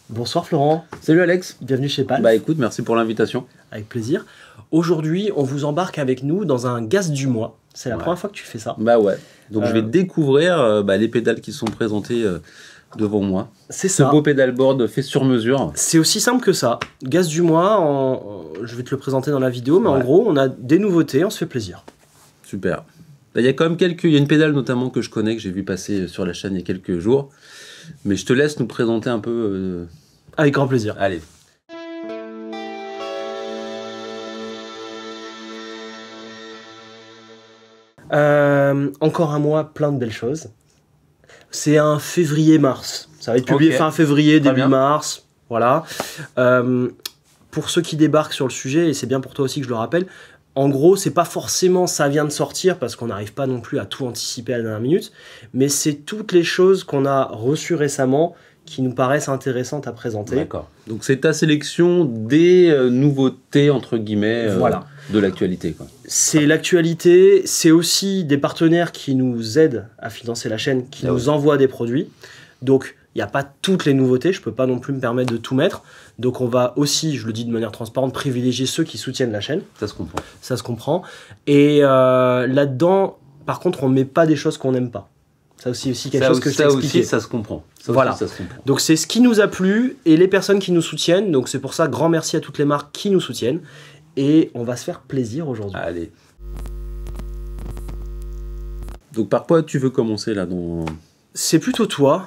Bonsoir Florent. Salut Alex. Bienvenue chez Palf. Bah écoute, merci pour l'invitation. Avec plaisir. Aujourd'hui, on vous embarque avec nous dans un gaz du mois. C'est la première fois que tu fais ça. Bah ouais. Donc je vais découvrir les pédales qui sont présentées devant moi. C'est ça. Ce beau pédalboard fait sur mesure. C'est aussi simple que ça. Gaz du mois, je vais te le présenter dans la vidéo, mais en gros, on a des nouveautés, on se fait plaisir. Super. Il y a quand même il y a une pédale notamment que je connais, que j'ai vu passer sur la chaîne il y a quelques jours. Mais je te laisse nous présenter un peu. Avec grand plaisir. Allez. Encore un mois, plein de belles choses. C'est un février-mars. Ça va être publié fin février, début mars. Voilà. Pour ceux qui débarquent sur le sujet, et c'est bien pour toi aussi que je le rappelle, en gros, c'est pas forcément ça vient de sortir parce qu'on n'arrive pas non plus à tout anticiper à la dernière minute, mais c'est toutes les choses qu'on a reçues récemment qui nous paraissent intéressantes à présenter. D'accord. Donc c'est ta sélection des nouveautés, entre guillemets, de l'actualité. C'est l'actualité, c'est aussi des partenaires qui nous aident à financer la chaîne, qui nous envoient des produits. Donc, il n'y a pas toutes les nouveautés, je ne peux pas non plus me permettre de tout mettre. Donc on va aussi, je le dis de manière transparente, privilégier ceux qui soutiennent la chaîne. Ça se comprend. Ça se comprend. Et là-dedans, par contre, on ne met pas des choses qu'on n'aime pas. Ça aussi quelque chose que je t'ai expliqué. Ça se comprend. Voilà. Ça se comprend. Donc c'est ce qui nous a plu et les personnes qui nous soutiennent. Donc c'est pour ça, grand merci à toutes les marques qui nous soutiennent. Et on va se faire plaisir aujourd'hui. Allez. Donc par quoi tu veux commencer là dans... C'est plutôt toi.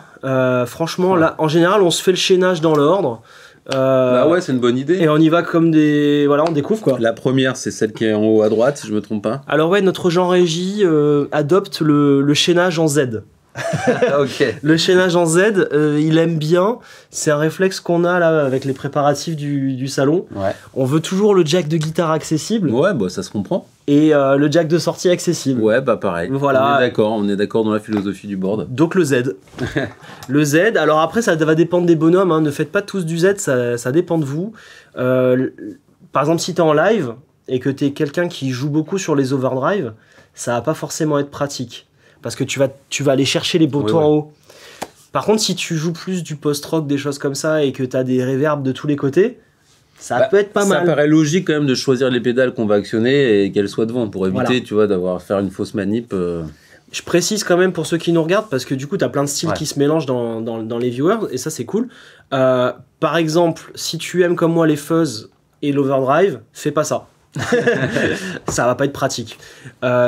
Franchement, là, en général, on se fait le chaînage dans l'ordre. Bah ouais, c'est une bonne idée. Et on y va comme des... Voilà, on découvre quoi. La première, c'est celle qui est en haut à droite, si je me trompe pas. Alors ouais, notre Jean Régie adopte le chaînage en Z. Ok. Le chaînage en Z, il aime bien. C'est un réflexe qu'on a là avec les préparatifs du salon. Ouais. On veut toujours le jack de guitare accessible. Ouais, bah ça se comprend. Et le jack de sortie accessible. Ouais, bah pareil. Voilà. On est d'accord dans la philosophie du board. Donc le Z. Le Z, alors après ça va dépendre des bonhommes, hein. Ne faites pas tous du Z, ça dépend de vous. Par exemple, si tu es en live et que tu es quelqu'un qui joue beaucoup sur les overdrive, ça va pas forcément être pratique. Parce que tu vas aller chercher les boutons en haut. Par contre, si tu joues plus du post-rock, des choses comme ça, et que tu as des reverbs de tous les côtés, ça peut être pas mal. Ça paraît logique quand même de choisir les pédales qu'on va actionner et qu'elles soient devant pour éviter, tu vois, faire une fausse manip. Je précise quand même pour ceux qui nous regardent, parce que du coup, tu as plein de styles qui se mélangent dans les viewers, et ça, c'est cool. Par exemple, si tu aimes comme moi les fuzz et l'overdrive, fais pas ça. Ça va pas être pratique.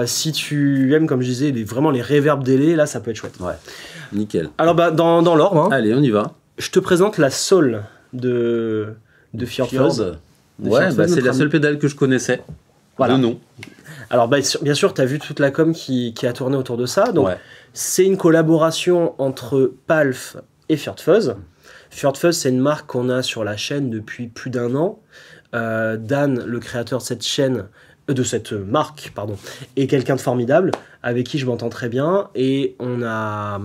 Si tu aimes, comme je disais, vraiment les reverbs délai, là ça peut être chouette. Ouais, nickel. Alors dans l'ordre, hein, allez, on y va. Je te présente la Soul de Fjord Fuzz. Ouais, bah, c'est la seule pédale que je connaissais. Voilà. De nom. Alors bien sûr, tu as vu toute la com qui a tourné autour de ça. Donc c'est une collaboration entre Palf et Fjord Fuzz. Fjord Fuzz, c'est une marque qu'on a sur la chaîne depuis plus d'1 an. Dan, le créateur de cette chaîne, de cette marque, pardon, est quelqu'un de formidable, avec qui je m'entends très bien, et on a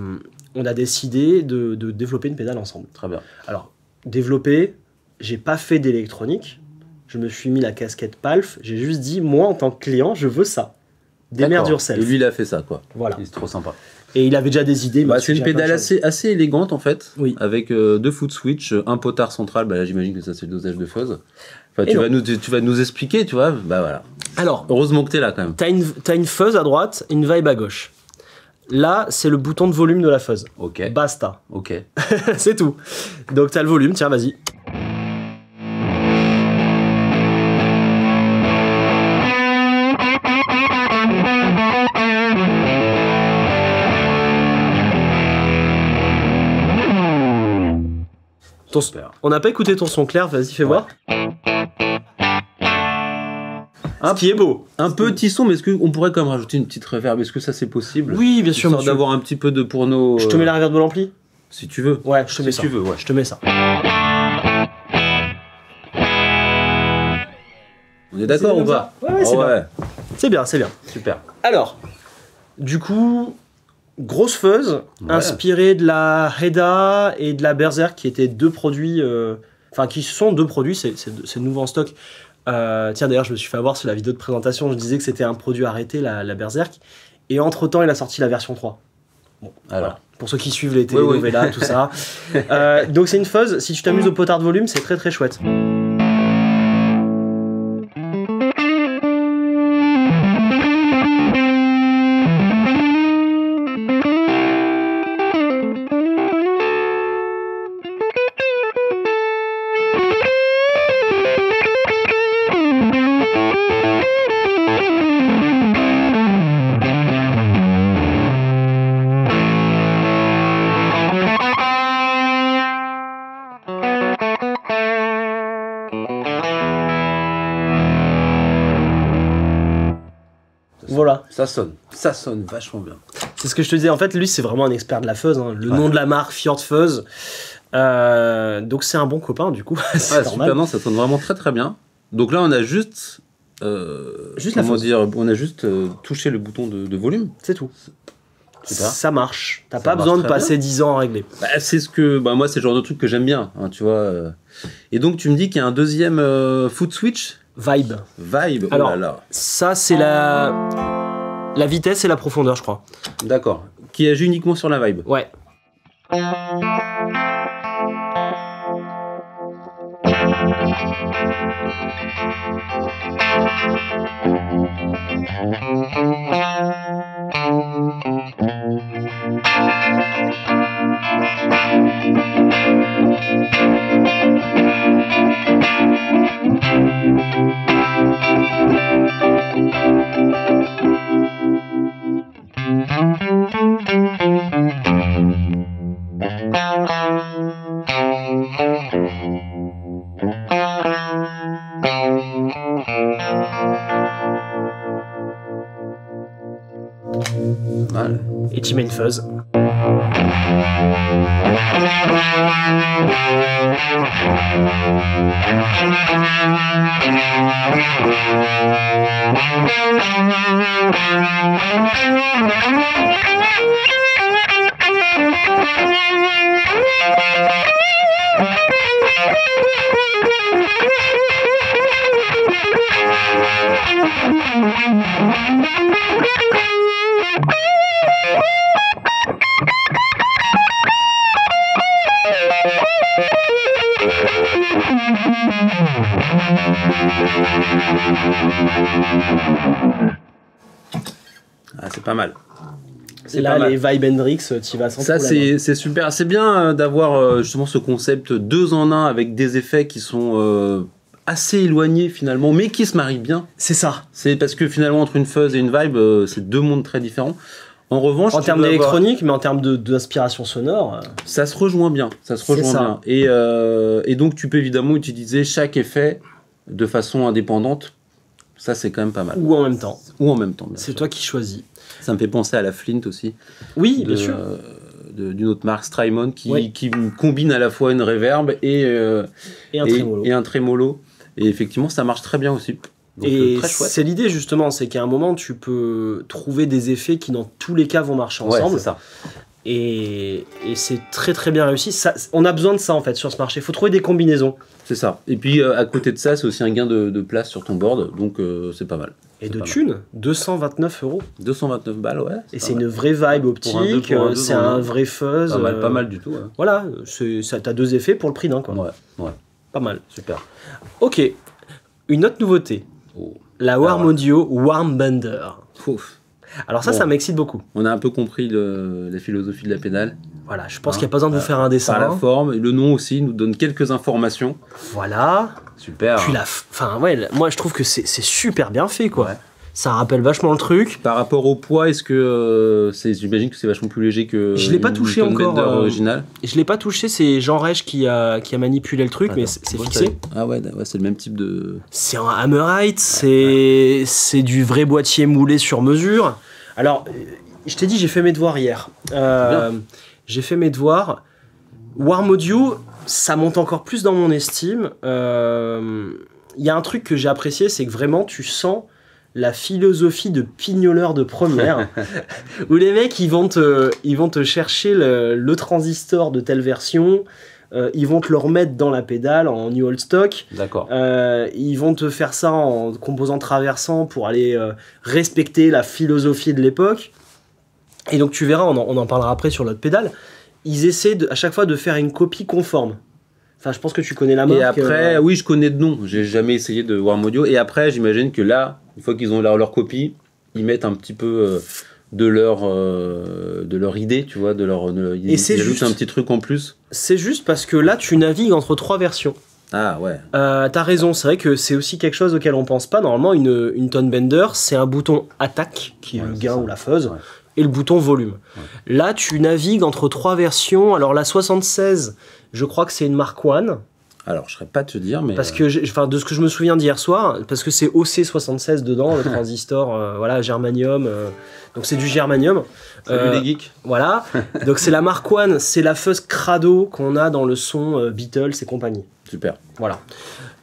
décidé de développer une pédale ensemble. Très bien. Alors, développer, j'ai pas fait d'électronique, je me suis mis la casquette Palf, j'ai juste dit, moi en tant que client, je veux ça. Démerde yourself. Et lui, il a fait ça, quoi. Voilà. C'est trop sympa. Et il avait déjà des idées. Bah, c'est une pédale assez élégante en fait, avec 2 foot switch, un potard central, bah là j'imagine que ça c'est le dosage de fuzz. Enfin, tu vas nous expliquer, tu vois, bah voilà. Alors, heureusement que t'es là quand même. T'as une fuzz à droite, une vibe à gauche. Là, c'est le bouton de volume de la fuzz. Ok. Basta. Ok. C'est tout. Donc t'as le volume, tiens, vas-y. On n'a pas écouté ton son clair, vas-y fais voir. Ce qui est beau. Un petit son, mais est-ce qu'on pourrait quand même rajouter une petite reverb? Est-ce que ça c'est possible? Oui, bien sûr. Histoire d'avoir un petit peu de pour nos... Je te mets la reverb de l'ampli? Si tu veux. Ouais, je te mets ça. Si tu veux, ouais. Je te mets ça. On est d'accord ou pas? Ouais, c'est bien. C'est bien, c'est bien. Super. Alors, du coup... Grosse fuzz, inspirée de la Heda et de la Berserk, qui étaient deux produits, qui sont deux produits, c'est nouveau en stock. Tiens, d'ailleurs, je me suis fait avoir sur la vidéo de présentation, je disais que c'était un produit arrêté, la Berserk, et entre-temps, il a sorti la version 3. Bon, Alors. voilà. Pour ceux qui suivent les telenovelas, tout ça. Donc c'est une fuzz, si tu t'amuses au potard de volume, c'est très très chouette. Voilà. Ça sonne vachement bien. C'est ce que je te disais, en fait, lui, c'est vraiment un expert de la fuzz. Hein. Le nom de la marque, Fjord Fuzz. Donc, c'est un bon copain, du coup. C'est normal. Super, non, ça sonne vraiment très très bien. Donc là, on a juste. Comment dire, on a juste touché le bouton de volume. C'est tout. Super. Ça marche. T'as Ça pas marche besoin de très passer 10 ans à régler. Bah, c'est ce que. Bah, moi, c'est le genre de truc que j'aime bien, hein, tu vois. Et donc, tu me dis qu'il y a un deuxième foot switch Vibe. Vibe. Alors, oh là là. ça, c'est la vitesse et la profondeur, je crois. D'accord. Qui agit uniquement sur la vibe. Ouais. Voilà. Et tu mets une fuzz. Ah, c'est pas mal. Et là, les Vibe Hendrix, tu vas sans ça, problème. c'est super. C'est bien d'avoir justement ce concept 2 en 1 avec des effets qui sont assez éloignés finalement, mais qui se marient bien. C'est ça. C'est parce que finalement, entre une fuzz et une vibe, c'est 2 mondes très différents. En revanche, En termes d'électronique, mais en termes d'inspiration sonore. ça se rejoint bien. Ça se rejoint ça. bien. Et donc, tu peux évidemment utiliser chaque effet de façon indépendante. Ça, c'est quand même pas mal. Ou en même temps. Ou en même temps, bien C'est sûr. toi qui choisis. Ça me fait penser à la Flint aussi. Oui, bien sûr. D'une autre marque, Strymon, Oui. qui combine à la fois une reverb et Et un trémolo. et un trémolo. Et effectivement, ça marche très bien aussi. Donc, Et très chouette. c'est l'idée justement, c'est qu'à un moment tu peux trouver des effets qui dans tous les cas vont marcher Ouais, ensemble. c'est ça. Et c'est très très bien réussi. Ça, on a besoin de ça en fait sur ce marché. Il faut trouver des combinaisons. C'est ça. Et puis à côté de ça, c'est aussi un gain de place sur ton board, donc c'est pas mal. Et C'est de pas mal. thunes, 229 €. 229 balles, ouais. Et pas c'est mal. une vraie vibe optique, pour un deux c'est dans un un. vrai fuzz. Pas mal du tout. Ouais. Voilà, t'as 2 effets pour le prix d'un quoi. Ouais, Pas mal. super. Ok, une autre nouveauté. Oh. La Warm ouais. Audio Warm Bender. Ouf. Alors ça, Bon. ça m'excite beaucoup. On a un peu compris la philosophie de la pédale. Voilà, je pense qu'il n'y a pas besoin de vous faire un dessin. Par la forme, le nom aussi nous donne quelques informations. Voilà. Super. Puis enfin ouais, moi je trouve que c'est super bien fait quoi. Ouais. Ça rappelle vachement le truc. Par rapport au poids, est-ce que j'imagine que c'est vachement plus léger que Je l'ai pas touché Newton encore, Bender original. Je l'ai pas touché, c'est Jean Rech qui a manipulé le truc, mais c'est fixé. Ah ouais, c'est le même type de. C'est un Hammerite, c'est du vrai boîtier moulé sur mesure. Alors, je t'ai dit, j'ai fait mes devoirs hier. J'ai fait mes devoirs. Warm Audio, ça monte encore plus dans mon estime. Il y a un truc que j'ai apprécié, c'est que vraiment, tu sens la philosophie de pignoleur de première, où les mecs, ils vont te chercher le transistor de telle version, ils vont te le remettre dans la pédale en new old stock. D'accord. Ils vont te faire ça en composant traversant pour aller respecter la philosophie de l'époque. Et donc tu verras, on en parlera après sur l'autre pédale, ils essaient à chaque fois de faire une copie conforme. Enfin, je pense que tu connais la marque. Et après, oui, je connais de nom. J'ai jamais essayé de Warm Audio. Et après, j'imagine que là, une fois qu'ils ont leur copie, ils mettent un petit peu de leur idée, tu vois, ils ajoutent un petit truc en plus. C'est juste parce que là, tu navigues entre 3 versions. Ah ouais. T'as raison, c'est vrai que c'est aussi quelque chose auquel on pense pas. Normalement, une tone bender, c'est un bouton attaque, qui est le gain ou la fuzz, et le bouton volume. Ouais. Là, tu navigues entre 3 versions. Alors la 76, je crois que c'est une Mark I. Alors, je ne saurais pas te dire, mais... Parce que, de ce que je me souviens d'hier soir, parce que c'est OC76 dedans, le transistor, voilà, germanium. Donc c'est du germanium. Salut les geeks. Voilà. Donc c'est la Mark I, c'est la fuzz crado qu'on a dans le son Beatles et compagnie. Super. Voilà.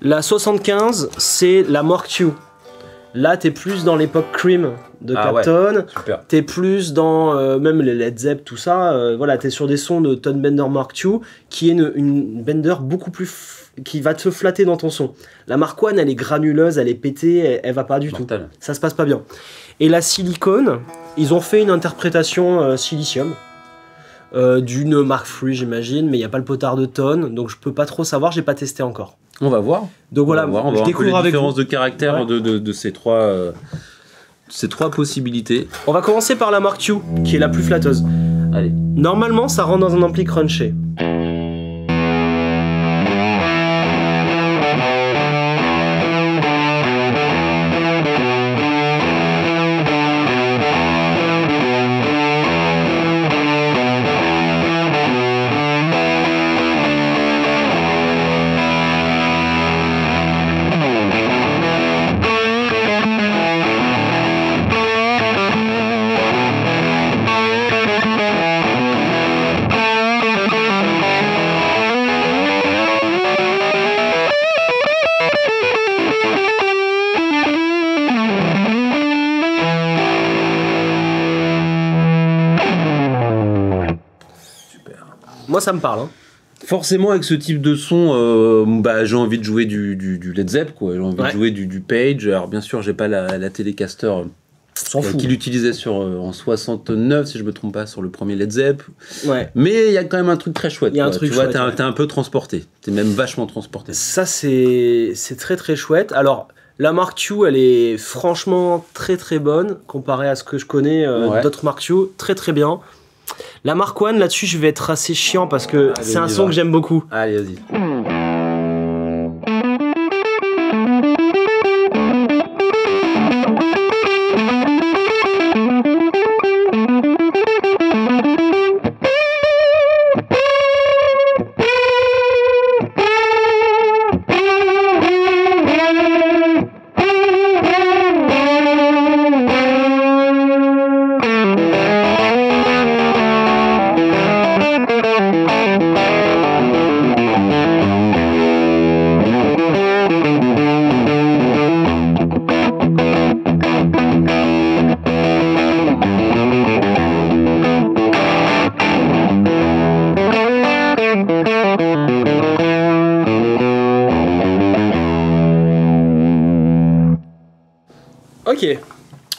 La 75, c'est la Mark II. Là, t'es plus dans l'époque Cream de Clapton. Ouais. T'es plus dans même les Led Zepp, tout ça. Voilà, t'es sur des sons de Tone Bender Mark II, qui est une Bender beaucoup plus qui va te flatter dans ton son. La Mark I, elle est granuleuse, elle est pétée, elle va pas du tout. Ça se passe pas bien. Et la Silicone, ils ont fait une interprétation silicium. D'une Mark III, j'imagine, mais il n'y a pas le potard de Tone, donc je peux pas trop savoir, j'ai pas testé encore. On va voir. Donc voilà, on va je découvre les différences vous. de caractère de ces trois possibilités. On va commencer par la Mark II, qui est la plus flatteuse. Allez. Normalement, ça rentre dans un ampli crunché. Moi, ça me parle. Hein. Forcément, avec ce type de son, j'ai envie de jouer du Led Zepp, quoi. J'ai envie de jouer du Page. Alors, bien sûr, j'ai pas la Telecaster qu'il utilisait en 69, si je me trompe pas, sur le premier Led Zepp. Ouais. Mais il y a quand même un truc très chouette. Il y a un truc chouette. Tu vois, t'es un peu transporté. T'es même vachement transporté. Ça, c'est très très chouette. Alors, la Mark II, elle est franchement très très bonne comparée à ce que je connais d'autres Mark II. Très très bien. La Mark I, là-dessus, je vais être assez chiant parce que c'est un son que j'aime beaucoup. Allez, vas-y.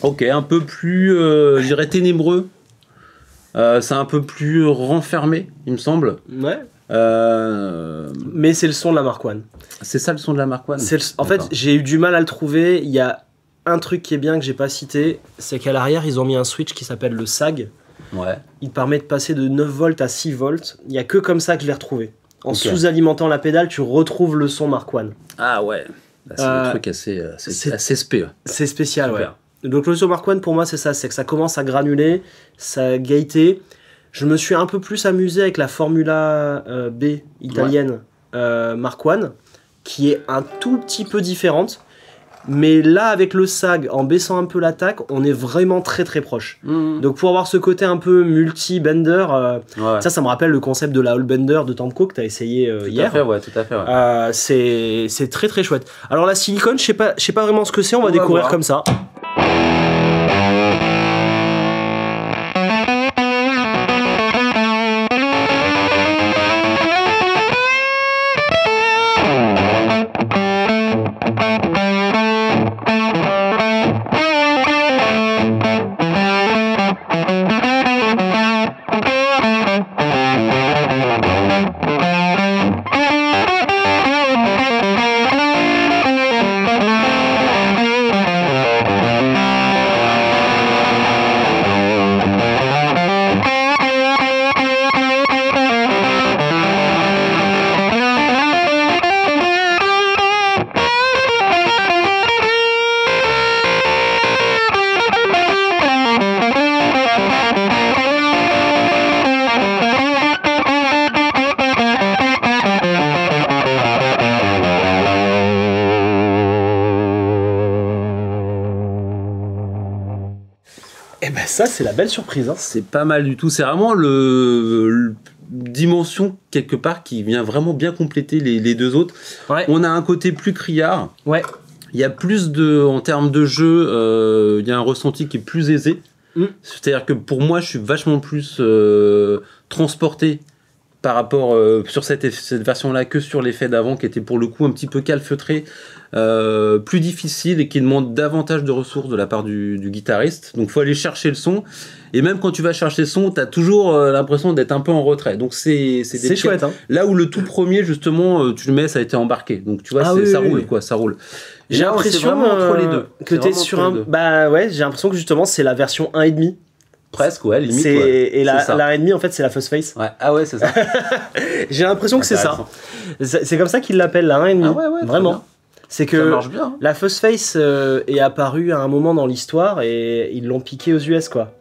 Ok, un peu plus, je dirais, ténébreux. C'est un peu plus renfermé, il me semble. Ouais. Mais c'est le son de la Mark I. C'est ça le son de la Mark I. En fait, j'ai eu du mal à le trouver. Il y a un truc qui est bien que j'ai pas cité, c'est qu'à l'arrière, ils ont mis un switch qui s'appelle le SAG. Ouais. Il permet de passer de 9 volts à 6 volts. Il y a que comme ça que je l'ai retrouvé. En sous-alimentant la pédale, tu retrouves le son Mark I. Ah ouais. Là, c'est un truc assez spé. C'est spécial, super. Ouais. Donc le son Mark I, pour moi, c'est ça. C'est que ça commence à granuler, ça gaieté. Je me suis un peu plus amusé avec la Formula B italienne Mark I, qui est un tout petit peu différente. Mais là, avec le SAG, en baissant un peu l'attaque, on est vraiment très très proche. Donc pour avoir ce côté un peu multi-bender, ça me rappelle le concept de la Hall Bender de Temco que tu as essayé hier. Tout à fait, ouais. C'est très très chouette. Alors la silicone, je sais pas vraiment ce que c'est, on va découvrir voir. Comme ça. Ça, c'est la belle surprise. Hein. C'est pas mal du tout. C'est vraiment le dimension quelque part qui vient vraiment bien compléter les deux autres. Ouais. On a un côté plus criard. Ouais. Il y a plus en termes de jeu, il y a un ressenti qui est plus aisé. C'est-à-dire que pour moi, je suis vachement plus transporté par rapport sur cette version-là que sur l'effet d'avant, qui était pour le coup un petit peu calfeutré, plus difficile et qui demande davantage de ressources de la part du guitariste. Donc il faut aller chercher le son. Et même quand tu vas chercher le son, tu as toujours l'impression d'être un peu en retrait. Donc c'est chouette. Hein. Là où le tout premier, justement, tu le mets, ça a été embarqué. Donc tu vois, ça roule, quoi, ça roule. J'ai l'impression entre les deux. Que tu es sur un... Bah ouais, j'ai l'impression que justement, c'est la version 1,5. Presque, ouais, limite. Et la 1,5, en fait, c'est la Fuzz Face. Ouais. Ah ouais, c'est ça. J'ai l'impression que c'est ça. C'est comme ça qu'ils l'appellent, la 1,5. Ah ouais, vraiment. C'est que ça marche bien. La Fuzz Face est apparue à un moment dans l'histoire et ils l'ont piqué aux US, quoi.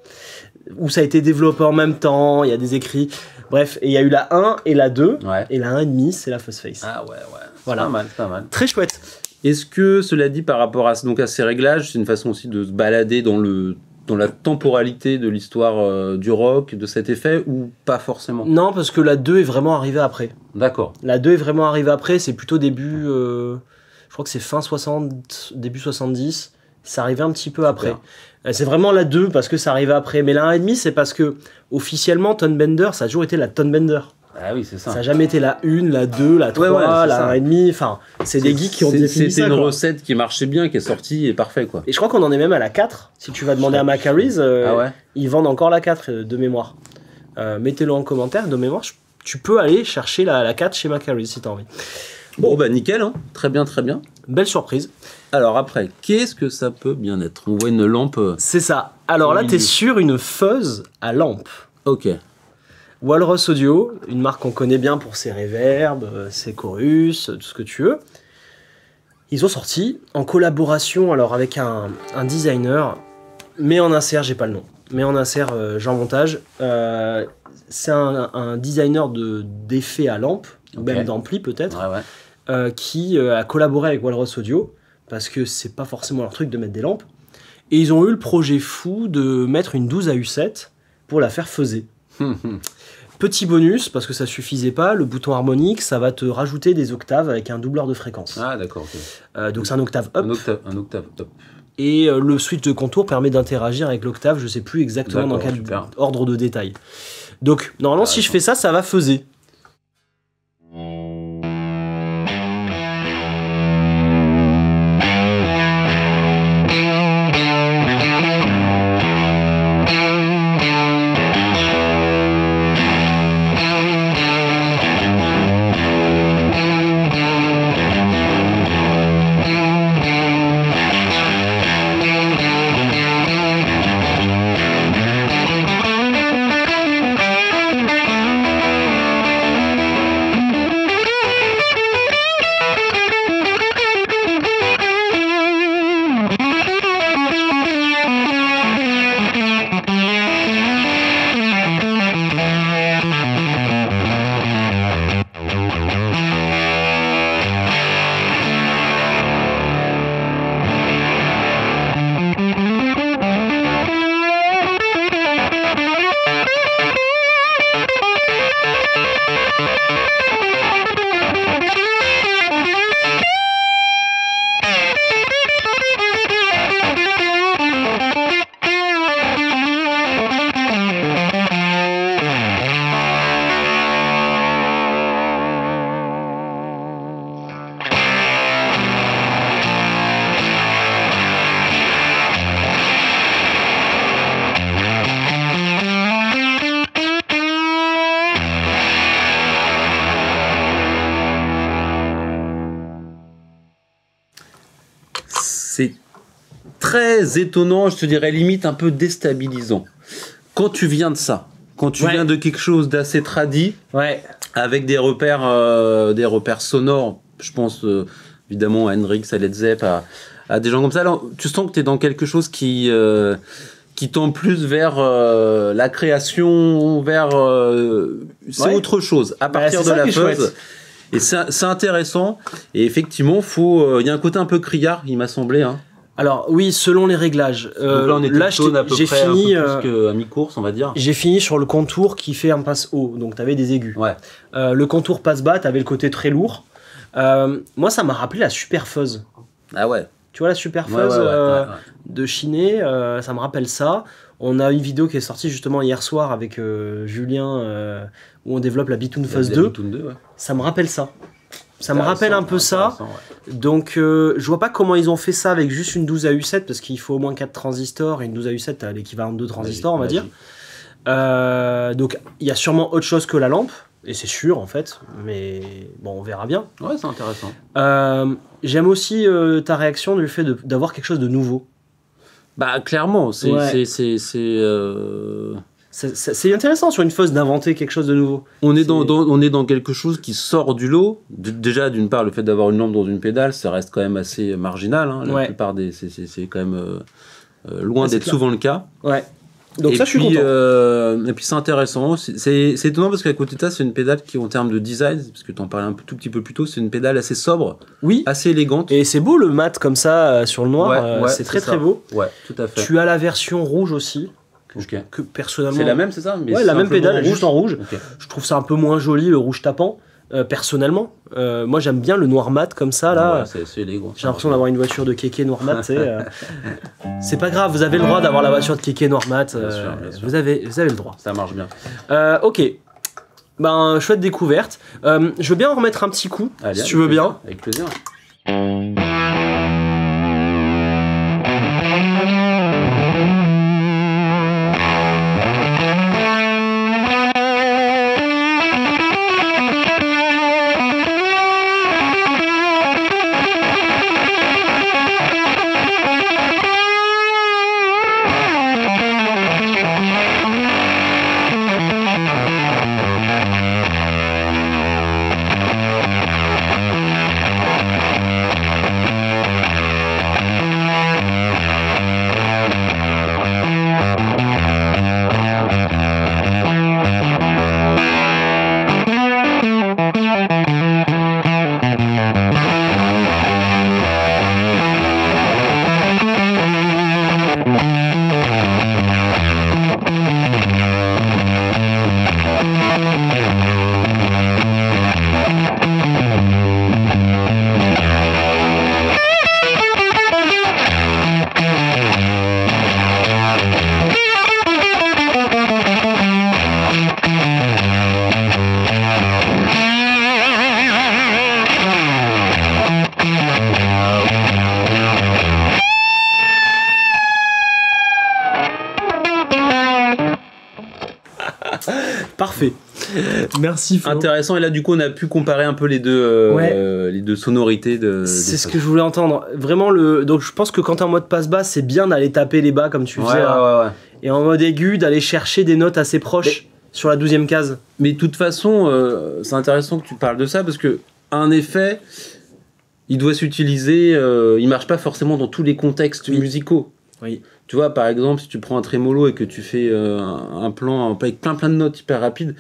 Où ça a été développé en même temps, il y a des écrits. Bref, et il y a eu la 1 et la 2. Ouais. Et la 1,5, c'est la Fuzz Face. Ah ouais. Voilà. Pas mal. Très chouette. Est-ce que, cela dit, par rapport à ces réglages, c'est une façon aussi de se balader dans la temporalité de l'histoire du rock, de cet effet, ou pas forcément? Non, parce que la 2 est vraiment arrivée après. D'accord. La 2 est vraiment arrivée après, c'est plutôt début... je crois que c'est fin 60, début 70. Ça arrivait un petit peu après. C'est vraiment la 2 parce que ça arrivait après. Mais la 1,5, c'est parce que, officiellement, Tone Bender, ça a toujours été la Tone Bender. Ah oui, c'est ça. Ça n'a jamais été la 1, la 2, la 3, la 1,5. Enfin, c'est des geeks qui ont défini ça. C'était une recette qui marchait bien, qui est sortie et parfait, quoi. Et je crois qu'on en est même à la 4. Si tu vas demander à Maccaris, ils vendent encore la 4 de mémoire. Mettez-le en commentaire, de mémoire. Tu peux aller chercher la 4 chez Maccaris si tu as envie. Bon, bah nickel, hein. Très bien. Belle surprise. Alors après, qu'est-ce que ça peut bien être? On voit une lampe. C'est ça. Alors là, t'es sur une fuzz à lampe. Ok. Walrus Audio, une marque qu'on connaît bien pour ses reverbs, ses chorus, tout ce que tu veux. Ils ont sorti en collaboration alors avec un designer, mais en insert, j'ai pas le nom. Mais en insert, Jean Montage. C'est un designer d'effets à lampe, même d'ampli peut-être, qui a collaboré avec Walrus Audio, parce que c'est pas forcément leur truc de mettre des lampes. Et ils ont eu le projet fou de mettre une 12 AU7 pour la faire fuzzer. Petit bonus, parce que ça suffisait pas, le bouton harmonique, ça va te rajouter des octaves avec un doubleur de fréquence. Ah d'accord, ok. Donc c'est un octave up. Un octave up. Et le switch de contour permet d'interagir avec l'octave, je sais plus exactement dans quel ordre de détail. Donc normalement si je fais ça, ça va fuzzer. C'est très étonnant, je te dirais limite un peu déstabilisant. Quand tu viens de ça, quand tu viens de quelque chose d'assez tradit, avec des repères sonores, je pense évidemment à Hendrix, à Led Zepp, à des gens comme ça, alors, tu sens que tu es dans quelque chose qui tend plus vers la création, vers... c'est autre chose, à partir de la fuzz. Et c'est intéressant. Et effectivement, il y a un côté un peu criard, il m'a semblé. Hein. Alors oui, selon les réglages. Donc là, on était à peu près fini, un peu plus qu'à mi-course, on va dire. J'ai fini sur le contour qui fait un passe haut, donc t'avais des aigus. Ouais. Le contour passe bas, t'avais le côté très lourd. Moi, ça m'a rappelé la Super Fuzz. Ah ouais. Tu vois la Super Fuzz de Chiné, ça me rappelle ça. On a une vidéo qui est sortie justement hier soir avec Julien où on développe la Bitoon Fuzz 2. Ça me rappelle ça. Ça me rappelle un peu ça. Ouais. Donc, je vois pas comment ils ont fait ça avec juste une 12 AU7 parce qu'il faut au moins 4 transistors et une 12 AU7 t'as l'équivalent de 2 transistors, on va dire. Donc, il y a sûrement autre chose que la lampe. Et c'est sûr en fait, mais bon, on verra bien. Ouais, c'est intéressant. J'aime aussi ta réaction du fait d'avoir quelque chose de nouveau. Bah clairement, c'est intéressant sur une fuzz d'inventer quelque chose de nouveau. On est dans quelque chose qui sort du lot. Déjà, d'une part, le fait d'avoir une lampe dans une pédale, ça reste quand même assez marginal. Hein. La plupart c'est quand même loin d'être souvent le cas. Ouais. Donc je suis content. Et puis c'est intéressant, c'est étonnant parce qu'à côté de ça, c'est une pédale qui, en termes de design, parce que tu en parlais tout petit peu plus tôt, c'est une pédale assez sobre, assez élégante. Et c'est beau le mat comme ça sur le noir, c'est très beau. Ouais, tout à fait. Tu as la version rouge aussi. Que personnellement. C'est la même, c'est ça? Ouais, la même pédale, juste en rouge. Okay. Je trouve ça un peu moins joli, le rouge tapant. Personnellement, moi j'aime bien le noir mat comme ça là. Ouais, c'est élégant. J'ai l'impression d'avoir une voiture de kéké noir mat. C'est pas grave, vous avez le droit d'avoir la voiture de kéké noir mat. Bien sûr. Vous avez le droit. Ça marche bien. Ok. Ben chouette découverte. Je veux bien en remettre un petit coup, allez, si tu veux bien. Avec plaisir. Parfait. Merci Flo. Intéressant, et là du coup on a pu comparer un peu les deux sonorités c'est ce que je voulais entendre. Vraiment donc je pense que quand t'es en mode passe-bas, c'est bien d'aller taper les bas comme tu faisais. Ouais. Et en mode aigu, d'aller chercher des notes assez proches sur la 12e case. Mais de toute façon, c'est intéressant que tu parles de ça parce que un effet, il doit s'utiliser, il marche pas forcément dans tous les contextes musicaux. Oui. Tu vois, par exemple, si tu prends un trémolo et que tu fais un plan avec plein de notes hyper rapides,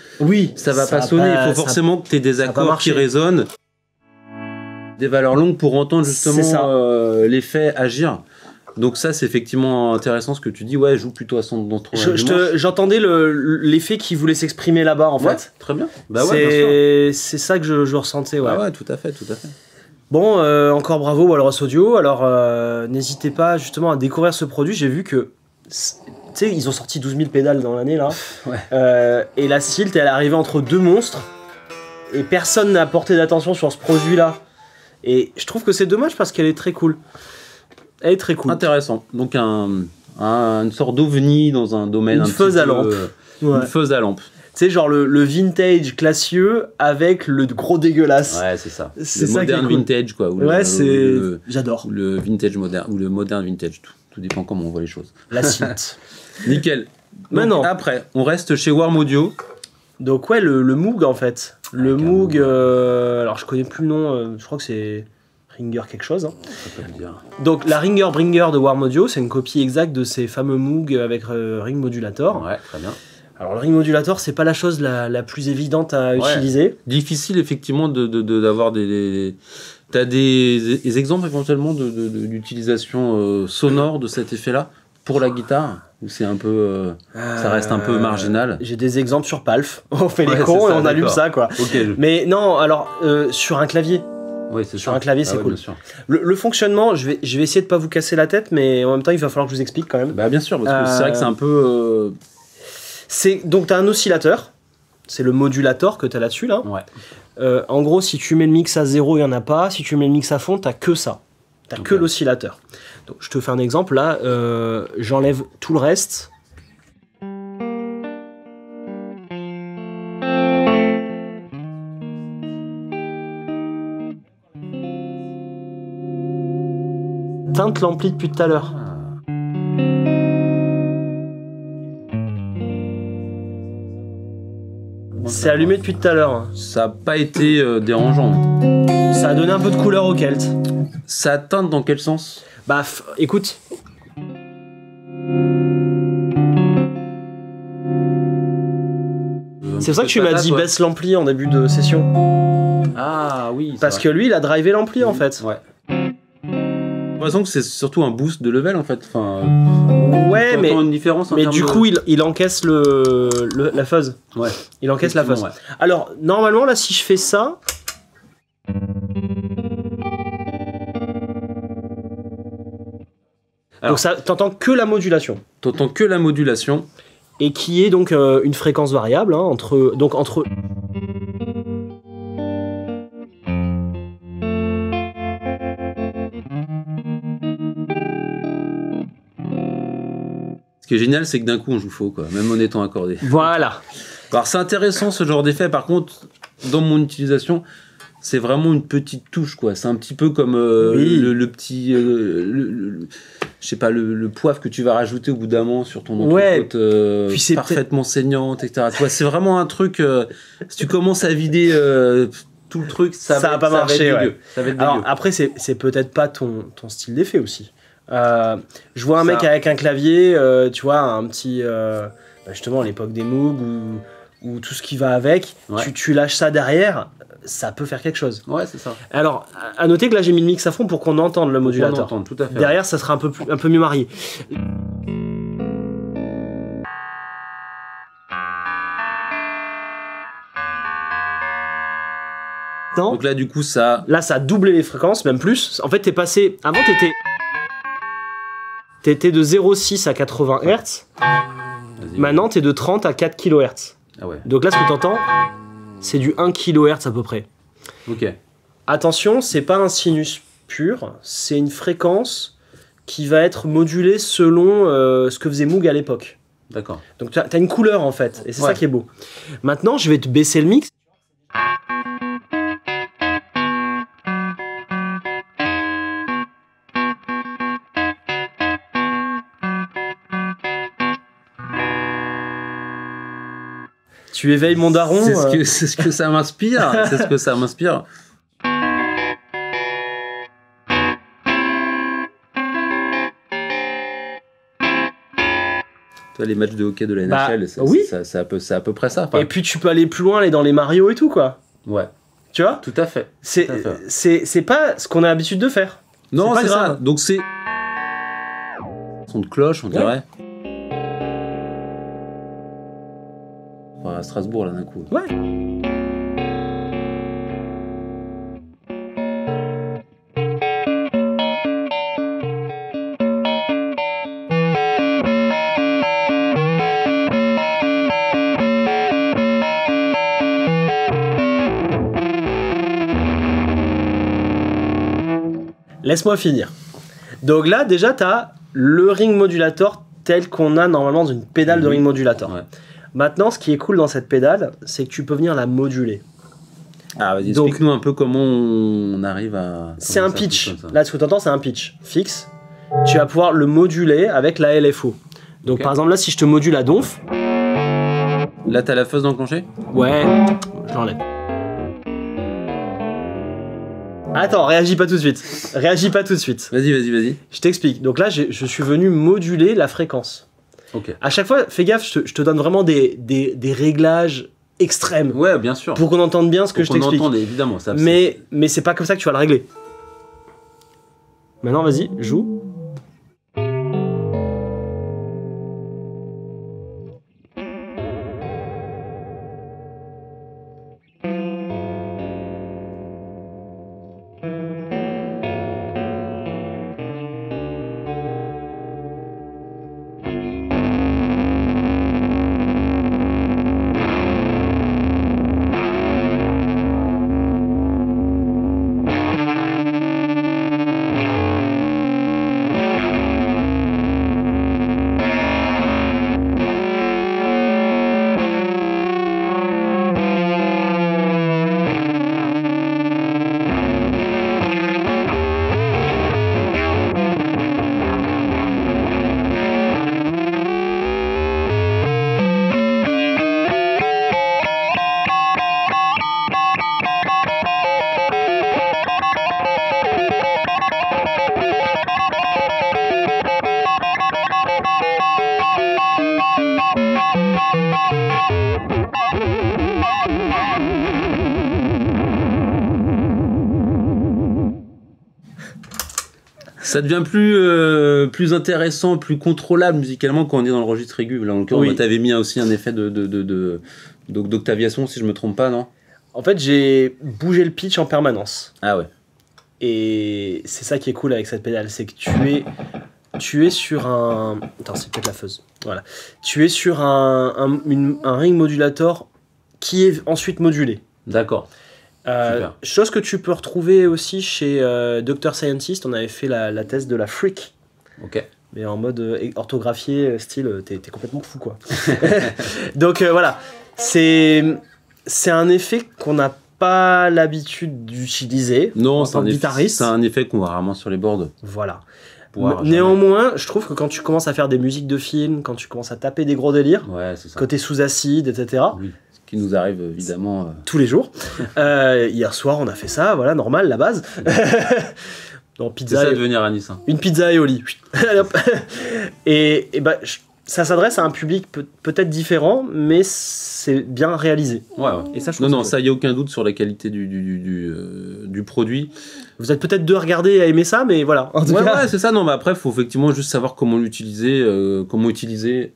ça va pas sonner. Il faut forcément que tu aies des accords qui résonnent, des valeurs longues pour entendre justement l'effet agir. Donc ça, c'est effectivement intéressant ce que tu dis. Ouais, joue plutôt à son instrument. J'entendais l'effet qui voulait s'exprimer là-bas, en fait. Très bien. C'est ça que je ressentais. Ouais. Ah ouais, tout à fait. Bon, encore bravo Walrus Audio. Alors, n'hésitez pas justement à découvrir ce produit. J'ai vu que, tu sais, ils ont sorti 12 000 pédales dans l'année là. Et la Sylt, elle est arrivée entre deux monstres. Et personne n'a porté d'attention sur ce produit-là. Et je trouve que c'est dommage parce qu'elle est très cool. Elle est très cool. Intéressant. Donc, une sorte d'ovni dans un domaine une fuzz à lampe. Une fuzz à lampe. Tu sais, genre le vintage classieux avec le gros dégueulasse. Ouais, c'est ça. C'est le ça moderne qui est cool. Vintage, quoi. J'adore. Le vintage moderne, ou le moderne vintage. Tout dépend comment on voit les choses. La Sylt. Nickel. Maintenant. Après, on reste chez Warm Audio. Donc, ouais, le Moog, en fait. Le Moog, alors je connais plus le nom, je crois que c'est Ringer quelque chose. Hein. Ça peut le dire. Donc, la Ringer Bringer de Warm Audio, c'est une copie exacte de ces fameux Moog avec Ring Modulator. Ouais, très bien. Alors le ring modulator, c'est pas la chose la plus évidente à utiliser. Difficile effectivement d'avoir des... T'as des exemples éventuellement d'utilisation sonore de cet effet-là pour la guitare, ou c'est un peu ça reste un peu marginal? J'ai des exemples sur Palf. On fait les cons et on allume ça, quoi. Mais non, alors sur un clavier. Oui, c'est sur un clavier, c'est cool. Le fonctionnement, je vais essayer de pas vous casser la tête, mais en même temps, il va falloir que je vous explique quand même. Bah bien sûr, parce que c'est vrai que c'est un peu... Donc tu as un oscillateur, c'est le modulator que tu as là-dessus, là. Ouais. En gros, si tu mets le mix à 0, il n'y en a pas. Si tu mets le mix à fond, tu n'as que ça. Tu n'as que l'oscillateur. Donc je te fais un exemple, là, j'enlève tout le reste. Teinte l'ampli depuis tout à l'heure. C'est allumé depuis tout à l'heure. Ça n'a pas été dérangeant. Ça a donné un peu de couleur au Celt. Ça teinte dans quel sens? Bah écoute. C'est pour ça que tu m'as dit baisse l'ampli en début de session. Ah oui. Parce que lui il a drivé l'ampli en fait. Ouais. J'ai l'impression que c'est surtout un boost de level en fait. Enfin, ouais, mais une différence en du coup il encaisse la fuzz. Ouais. Il encaisse la fuzz. Ouais. Alors normalement là si je fais ça. Alors, donc ça, t'entends que la modulation. T'entends que la modulation. Et qui est donc une fréquence variable, hein, entre... Ce qui est génial, c'est que d'un coup, on joue faux, quoi, même en étant accordé. Voilà. Alors, c'est intéressant, ce genre d'effet. Par contre, dans mon utilisation, c'est vraiment une petite touche, quoi. C'est un petit peu comme le petit... je sais pas, le poivre que tu vas rajouter au bout d'un moment sur ton entrecôte parfaitement saignante, etc. C'est vraiment un truc... si tu commences à vider tout le truc, ça va pas marcher. Alors, après, c'est peut-être pas ton style d'effet aussi. Je vois un mec avec un clavier, tu vois, un petit... justement, à l'époque des Moog ou tout ce qui va avec, tu lâches ça derrière, ça peut faire quelque chose. Ouais, c'est ça. Alors, à noter que là, j'ai mis le mix à fond pour qu'on entende le modulateur. On entend, tout à fait. Derrière, ça sera un peu mieux marié. Donc là, du coup, ça... Là, ça a doublé les fréquences, même plus. En fait, t'es passé... Avant, t'étais de 0,6 à 80 Hz. Maintenant, t'es de 30 à 4 kHz. Ah ouais. Donc là, ce que t'entends, c'est du 1 kHz à peu près. Ok. Attention, c'est pas un sinus pur, c'est une fréquence qui va être modulée selon ce que faisait Moog à l'époque. D'accord. Donc t'as une couleur en fait, et c'est ça qui est beau. Maintenant, je vais te baisser le mix. Tu éveilles mon daron. C'est ce que ça m'inspire. C'est ce que ça m'inspire. Toi, les matchs de hockey de la NHL, c'est à peu près ça. Et puis tu peux aller plus loin, aller dans les Mario et tout, quoi. Ouais. Tu vois? Tout à fait. C'est pas ce qu'on a l'habitude de faire. Non, c'est ça. Donc c'est... son de cloche, on dirait. À Strasbourg, là, d'un coup. Ouais. Laisse-moi finir. Donc là, déjà, tu as le ring modulator tel qu'on a normalement dans une pédale de ring modulator. Ouais. Maintenant, ce qui est cool dans cette pédale, c'est que tu peux venir la moduler. Ah, vas-y, explique-nous un peu comment on arrive à... C'est un pitch. Là, ce que tu entends, c'est un pitch fixe. Tu vas pouvoir le moduler avec la LFO. Donc, par exemple, là, si je te module à donf... Là, t'as la fuzz d'enclencher? Ouais, je l'enlève. Attends, réagis pas tout de suite. Réagis pas tout de suite. Vas-y. Je t'explique. Donc là, je suis venu moduler la fréquence. Ok. À chaque fois, fais gaffe, je te donne vraiment des réglages extrêmes. Ouais, bien sûr. Pour qu'on entende bien ce que je t'explique. Pour qu'on entende, évidemment. Ça, mais c'est pas comme ça que tu vas le régler. Maintenant, vas-y, joue. Ça devient plus intéressant, plus contrôlable musicalement quand on est dans le registre aigu. Là, en l'occurrence, oui. T'avais mis aussi un effet d'octaviation, si je me trompe pas, non? En fait, j'ai bougé le pitch en permanence. Ah ouais. Et c'est ça qui est cool avec cette pédale, c'est que tu es sur un... Attends, c'est peut-être la fuzz. Voilà. Tu es sur un ring modulator qui est ensuite modulé. D'accord. Chose que tu peux retrouver aussi chez Dr Scientist. On avait fait la thèse de la Freak. Ok. Mais en mode orthographié, style, t'es complètement fou, quoi. Donc voilà. C'est un effet qu'on n'a pas l'habitude d'utiliser. Non, en tant que guitariste. C'est un effet qu'on voit rarement sur les boards. Voilà. Néanmoins, je trouve que quand tu commences à faire des musiques de film, quand tu commences à taper des gros délires, ouais, c'est ça. Côté sous acide, etc. Oui. Qui nous arrive évidemment tous les jours. Hier soir, on a fait ça, voilà, normal, la base. Non, pizza. C'est ça de venir à Nice. Hein. Une pizza et au lit. et bah, ça s'adresse à un public peut-être différent, mais c'est bien réalisé. Ouais. Et ça, ça, il n'y a aucun doute sur la qualité du produit. Vous êtes peut-être deux à regarder et à aimer ça, mais voilà. En tout cas... ouais, c'est ça. Non, mais après, il faut effectivement juste savoir comment l'utiliser, comment utiliser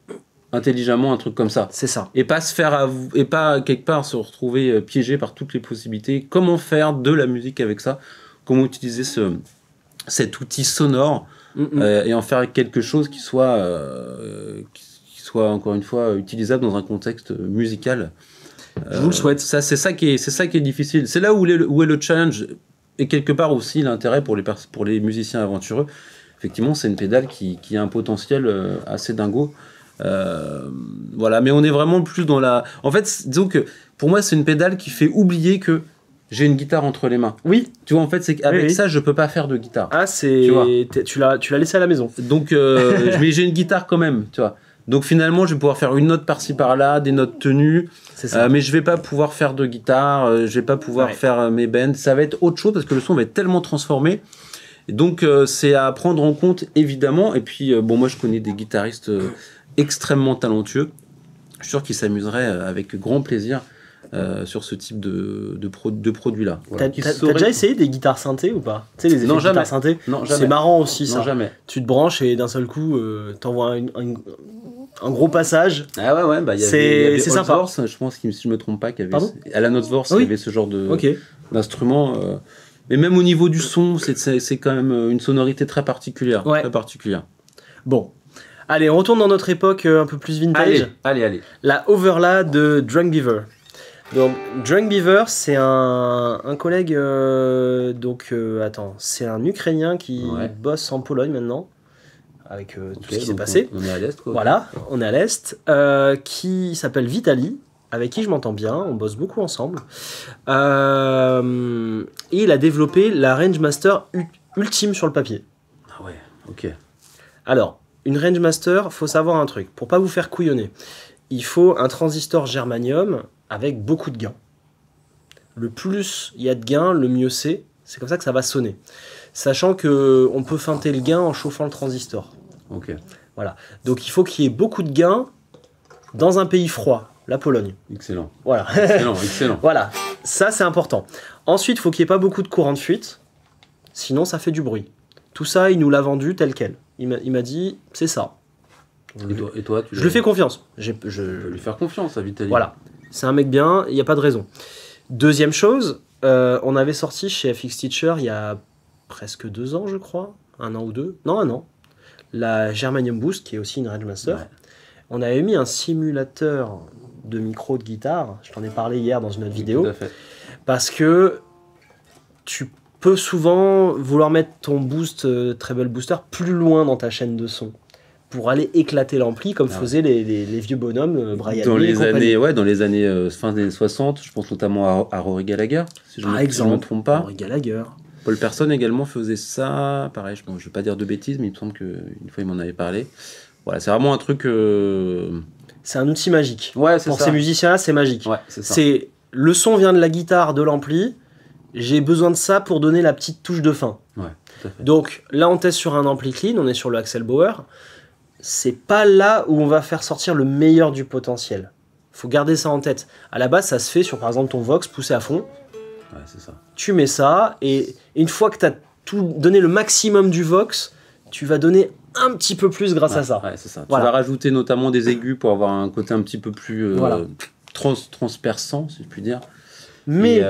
intelligemment un truc comme ça. C'est ça. Et pas se faire et pas quelque part se retrouver piégé par toutes les possibilités. Comment faire de la musique avec ça? Comment utiliser cet outil sonore et en faire quelque chose qui soit encore une fois utilisable dans un contexte musical. Je vous le souhaite. Ça, c'est ça qui est difficile. C'est là où est le challenge et quelque part aussi l'intérêt pour les musiciens aventureux. Effectivement, c'est une pédale qui a un potentiel assez dingo. Voilà, mais on est vraiment plus dans la... En fait, disons que pour moi, c'est une pédale qui fait oublier que j'ai une guitare entre les mains. Oui. Tu vois, en fait, c'est qu'avec ça, je peux pas faire de guitare. Ah, tu l'as laissé à la maison. Donc, mais j'ai une guitare quand même, tu vois. Donc finalement, je vais pouvoir faire une note par-ci par-là, des notes tenues, mais je vais pas pouvoir faire de guitare, je vais pas pouvoir faire mes bends. Ça va être autre chose parce que le son va être tellement transformé. Et donc, c'est à prendre en compte, évidemment. Et puis, moi, je connais des guitaristes extrêmement talentueux. Je suis sûr qu'ils s'amuseraient avec grand plaisir sur ce type de produit-là. Voilà. T'as déjà essayé des guitares synthé ou pas? Tu sais, les effets de guitare synthé? Non, jamais. C'est marrant aussi, ça. Non, jamais. Tu te branches et d'un seul coup, t'envoies un gros passage. Ah ouais, bah, c'est sympa. Vorse, je pense, si je me trompe pas, à la Notesvorce, il y avait ce genre d'instrument. Mais même au niveau du son, c'est quand même une sonorité très particulière. Ouais. Très particulière. Bon. Allez, on retourne dans notre époque un peu plus vintage. Allez. La Overla de Drunk Beaver. Donc, Drunk Beaver, c'est un collègue. C'est un Ukrainien qui bosse en Pologne maintenant, avec tout ce qui s'est passé. On est à l'Est, quoi. Voilà, on est à l'Est. Qui s'appelle Vitali, avec qui je m'entends bien, on bosse beaucoup ensemble. Et il a développé la Rangemaster ultime sur le papier. Ah ouais, ok. Alors, une Rangemaster, faut savoir un truc, pour pas vous faire couillonner. Il faut un transistor germanium avec beaucoup de gains. Le plus il y a de gains, le mieux c'est. C'est comme ça que ça va sonner. Sachant qu'on peut feinter le gain en chauffant le transistor. Ok. Voilà. Donc il faut qu'il y ait beaucoup de gains dans un pays froid, la Pologne. Excellent. Voilà. Excellent. Voilà, ça c'est important. Ensuite, il faut qu'il n'y ait pas beaucoup de courant de fuite, sinon ça fait du bruit. Tout ça, il nous l'a vendu tel quel. Il m'a dit, c'est ça. Et toi je lui fais confiance. Je vais lui faire confiance à Vitaly. Voilà, c'est un mec bien, il n'y a pas de raison. Deuxième chose, on avait sorti chez FX Teacher il y a presque 2 ans, je crois, 1 an ou 2, non 1 an, la Germanium Boost, qui est aussi une Rangemaster. Ouais. On avait mis un simulateur de micro de guitare, je t'en ai parlé hier dans une autre vidéo, tout à fait. Parce que tu peux souvent vouloir mettre ton boost, treble booster, plus loin dans ta chaîne de son, pour aller éclater l'ampli, comme faisaient les vieux bonhommes, Brian dans les années, dans les années fin des années 60, je pense notamment à Rory Gallagher, si je ne me trompe pas. Rory Gallagher. Paul Person également faisait ça, pareil, je ne vais pas dire de bêtises, mais il me semble qu'une fois il m'en avait parlé. Voilà, c'est vraiment un truc... C'est un outil magique. Ouais, c'est pour ça. ces musiciens-là, c'est magique. Ouais, c'est ça. Le son vient de la guitare, de l'ampli, j'ai besoin de ça pour donner la petite touche de fin. Ouais, tout à fait. Donc là, on teste sur un ampli clean, on est sur le Axel Bauer. C'est pas là où on va faire sortir le meilleur du potentiel. Faut garder ça en tête. À la base, ça se fait sur, par exemple, ton Vox poussé à fond. Ouais, c'est ça. Tu mets ça, et une fois que tu as tout donné le maximum du Vox, tu vas donner un petit peu plus grâce à ça. Ouais, c'est ça. Voilà. Tu vas rajouter notamment des aigus pour avoir un côté un petit peu plus transperçant, si je puis dire. Mais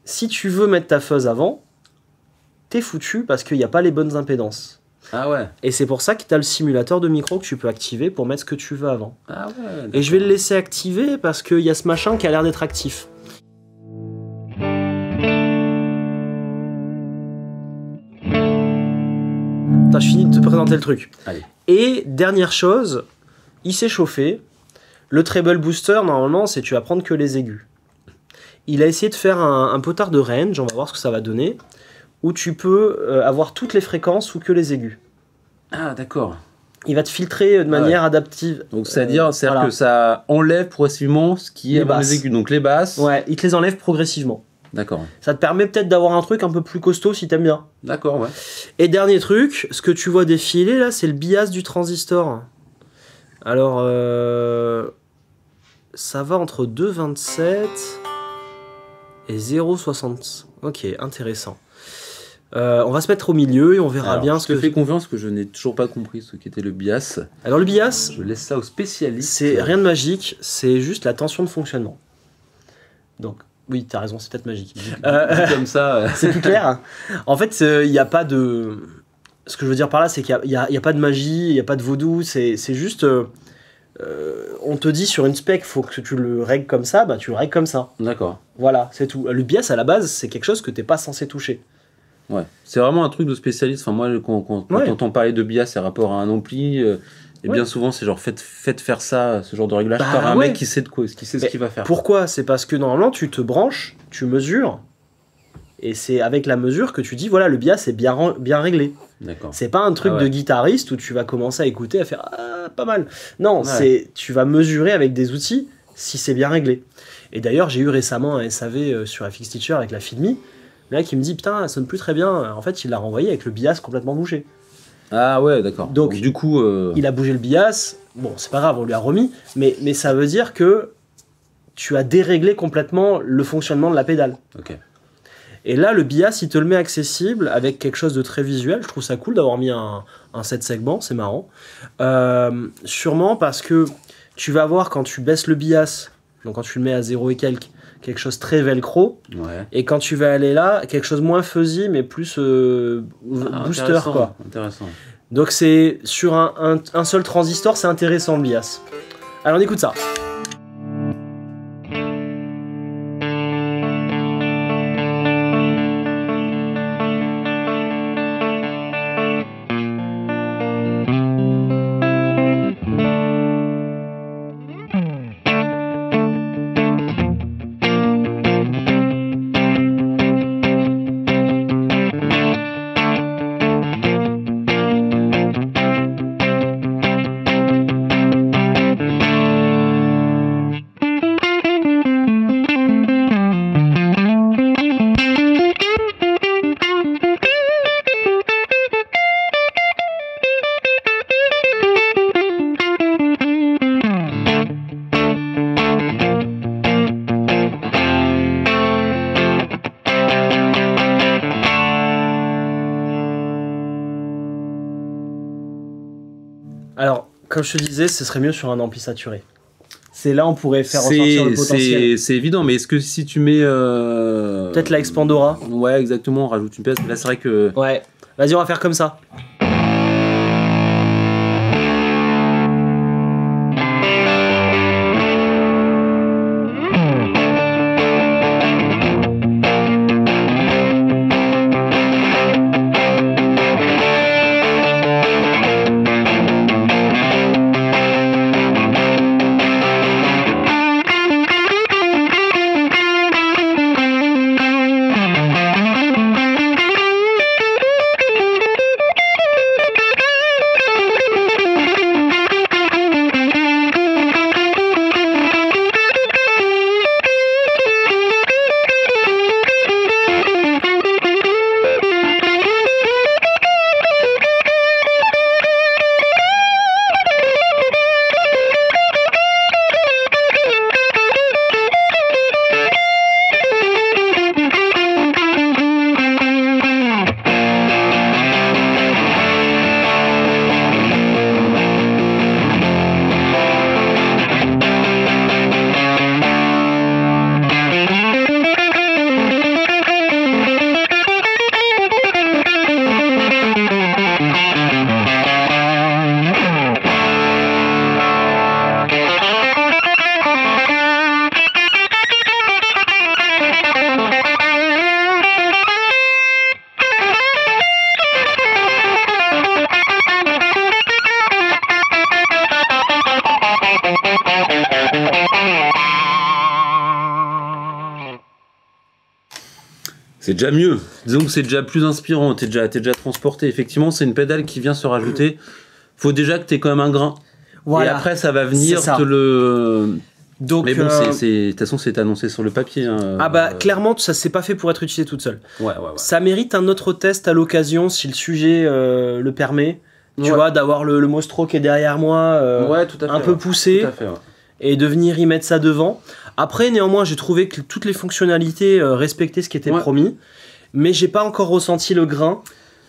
si tu veux mettre ta fuzz avant, t'es foutu parce qu'il n'y a pas les bonnes impédances. Ah ouais. Et c'est pour ça que tu as le simulateur de micro que tu peux activer pour mettre ce que tu veux avant. Ah ouais. Et je vais le laisser activer parce qu'il y a ce machin qui a l'air d'être actif. Attends, je finis de te présenter le truc. Allez. Et dernière chose, il s'est chauffé. Le treble booster, normalement, c'est tu vas prendre que les aigus. Il a essayé de faire un potard de range, on va voir ce que ça va donner, où tu peux avoir toutes les fréquences ou que les aigus. Ah, d'accord. Il va te filtrer de manière adaptive. Donc, c'est-à-dire que ça enlève progressivement ce qui est avant les aigus. Donc, les basses. Ouais, il te les enlève progressivement. D'accord. Ça te permet peut-être d'avoir un truc un peu plus costaud si t'aimes bien. D'accord, ouais. Et dernier truc, ce que tu vois défiler là, c'est le bias du transistor. Alors, ça va entre 2,27 et 0,60. Ok, intéressant. On va se mettre au milieu et on verra bien ce que... Je te fais confiance que je n'ai toujours pas compris ce qu'était le bias. Alors le bias... Je laisse ça aux spécialistes. C'est rien de magique, c'est juste la tension de fonctionnement. Donc, oui, t'as raison, c'est peut-être magique. Comme ça... C'est plus clair. En fait, il n'y a pas de... Ce que je veux dire par là, c'est qu'il n'y a pas de magie, il n'y a pas de vaudou, c'est juste... on te dit sur une spec, faut que tu le règles comme ça, bah tu le règles comme ça. D'accord. Voilà, c'est tout. Le bias, à la base, c'est quelque chose que t'es pas censé toucher. Ouais, c'est vraiment un truc de spécialiste. Enfin, moi, quand on entend parler de bias, c'est rapport à un ampli. Et bien souvent, c'est genre faites faire ça, ce genre de réglage par un mec qui sait ce qu'il va faire. Pourquoi ? C'est parce que normalement, tu te branches, tu mesures, et c'est avec la mesure que tu dis voilà, le bias est bien réglé. D'accord. C'est pas un truc de guitariste où tu vas commencer à écouter, à faire pas mal. Non, tu vas mesurer avec des outils si c'est bien réglé. Et d'ailleurs, j'ai eu récemment un SAV sur FX Teacher avec la Fidmi. Le mec qui me dit putain, ça sonne plus très bien. En fait, il l'a renvoyé avec le bias complètement bougé. Ah ouais, d'accord. Donc du coup, il a bougé le bias. Bon, c'est pas grave, on lui a remis. Mais ça veut dire que tu as déréglé complètement le fonctionnement de la pédale. Ok. Et là, le bias, il te le met accessible avec quelque chose de très visuel. Je trouve ça cool d'avoir mis un 7 segments, c'est marrant. Sûrement parce que tu vas voir quand tu baisses le bias, donc quand tu le mets à 0 et quelques, quelque chose très velcro. Ouais. Et quand tu vas aller là, quelque chose moins fuzzy, mais plus booster, quoi. Intéressant. Donc c'est sur un seul transistor, c'est intéressant le bias. Alors on écoute ça. Alors, comme je te disais, ce serait mieux sur un ampli saturé. C'est là on pourrait faire ressortir le potentiel. C'est évident, mais est-ce que si tu mets... Peut-être la Expandora. Ouais, exactement, on rajoute une pièce. Là, c'est vrai que... Ouais, vas-y, on va faire comme ça. C'est déjà mieux. Disons que c'est déjà plus inspirant. T'es déjà transporté. Effectivement, c'est une pédale qui vient se rajouter. Faut déjà que t'aies quand même un grain. Voilà. Et après, ça va venir te le... Donc, mais bon, de toute façon, c'est annoncé sur le papier. Hein. Ah bah, clairement, ça c'est pas fait pour être utilisé toute seule. Ouais. Ça mérite un autre test à l'occasion, si le sujet le permet. Tu vois, d'avoir le Mostro qui est derrière moi, tout à fait, un peu poussé, tout à fait, et de venir y mettre ça devant. Après, néanmoins, j'ai trouvé que toutes les fonctionnalités respectaient ce qui était promis, mais j'ai pas encore ressenti le grain.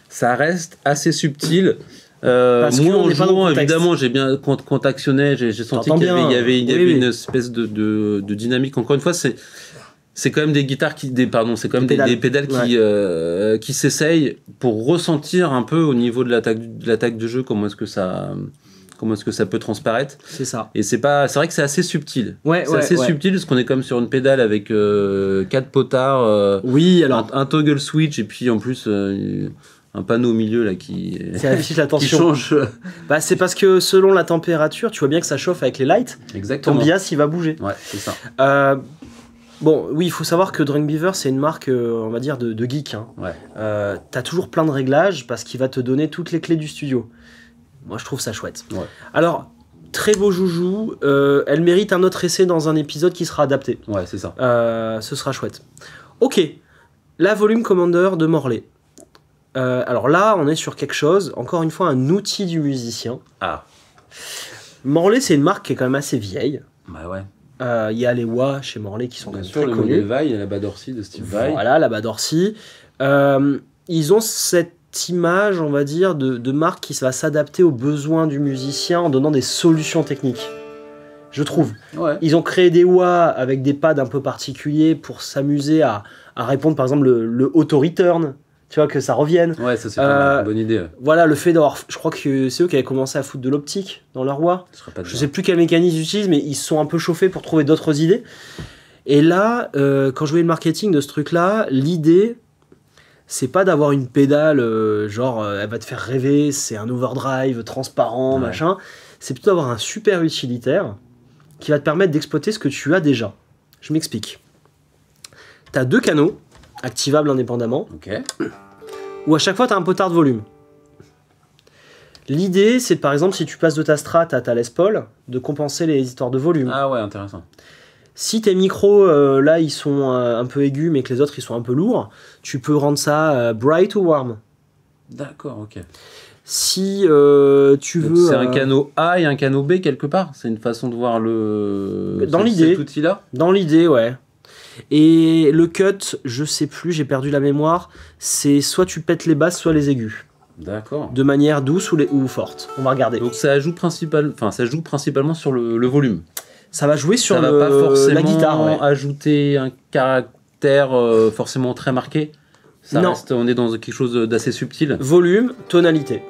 Ça reste assez subtil. Moi, en jouant, évidemment, j'ai bien quand t'actionnais, j'ai senti qu'il y avait une espèce de dynamique. Encore une fois, c'est quand même des guitares des pédales qui s'essayent pour ressentir un peu au niveau de l'attaque du jeu comment est-ce que ça peut transparaître. C'est ça. Et c'est vrai que c'est assez subtil. C'est assez subtil parce qu'on est comme sur une pédale avec 4 potards, un toggle switch et puis en plus un panneau au milieu là qui affiche la tension. Qui change. Bah, c'est parce que selon la température, tu vois bien que ça chauffe avec les lights. Exactement. Ton bias il va bouger. Ouais, c'est ça. Bon, oui, il faut savoir que Drunk Beaver, c'est une marque, on va dire, de geek. Hein. Ouais. T'as toujours plein de réglages parce qu'il va te donner toutes les clés du studio. Moi, je trouve ça chouette. Ouais. Alors, très beau joujou. Elle mérite un autre essai dans un épisode qui sera adapté. Ouais, c'est ça. Ce sera chouette. Ok, la Volume Commander de Morley. Alors là, on est sur quelque chose, encore une fois, un outil du musicien. Ah. Morley, c'est une marque qui est quand même assez vieille. Bah ouais. Il y a les Wah chez Morley qui sont bien quand même sûr, très le connus. modèle Vai, il y a la Badorsi de Steve Vai. Voilà, la Badorsi. Ils ont cette image, on va dire, de marque qui va s'adapter aux besoins du musicien en donnant des solutions techniques. Je trouve. Ouais. Ils ont créé des Wah avec des pads un peu particuliers pour s'amuser à répondre, par exemple, le auto-return. Tu vois, que ça revienne. Ouais, ça c'est une bonne idée. Ouais. Voilà, le fait d'avoir... Je crois que c'est eux qui avaient commencé à foutre de l'optique dans leur Wah. Je sais plus quel mécanisme ils utilisent, mais ils se sont un peu chauffés pour trouver d'autres idées. Et là, quand je voyais le marketing de ce truc-là, l'idée, c'est pas d'avoir une pédale, elle va te faire rêver, c'est un overdrive transparent, machin. C'est plutôt d'avoir un super utilitaire qui va te permettre d'exploiter ce que tu as déjà. Je m'explique. Tu as 2 canaux, activables indépendamment, où à chaque fois tu as un potard de volume. L'idée, c'est par exemple, si tu passes de ta Strat à ta Les Paul, de compenser les histoires de volume. Ah ouais, intéressant. Si tes micros, là, ils sont un peu aigus, mais que les autres, ils sont un peu lourds, tu peux rendre ça bright ou warm. D'accord, ok. Si tu veux... C'est un canot A et un canot B quelque part. C'est une façon de voir cet outil-là. Dans l'idée, ouais. Et le cut, je sais plus, j'ai perdu la mémoire, c'est soit tu pètes les basses, soit les aigus. D'accord. De manière douce ou forte. On va regarder. Donc ça joue principalement sur le volume. Ça va jouer sur ça va pas forcément la guitare. Ajouter un caractère forcément très marqué. On est dans quelque chose d'assez subtil. Volume, tonalité.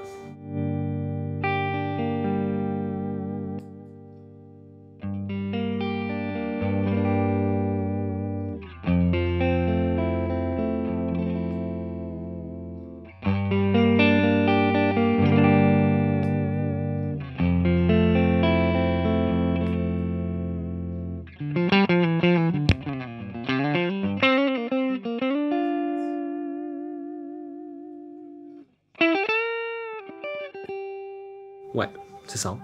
Ouais, c'est ça.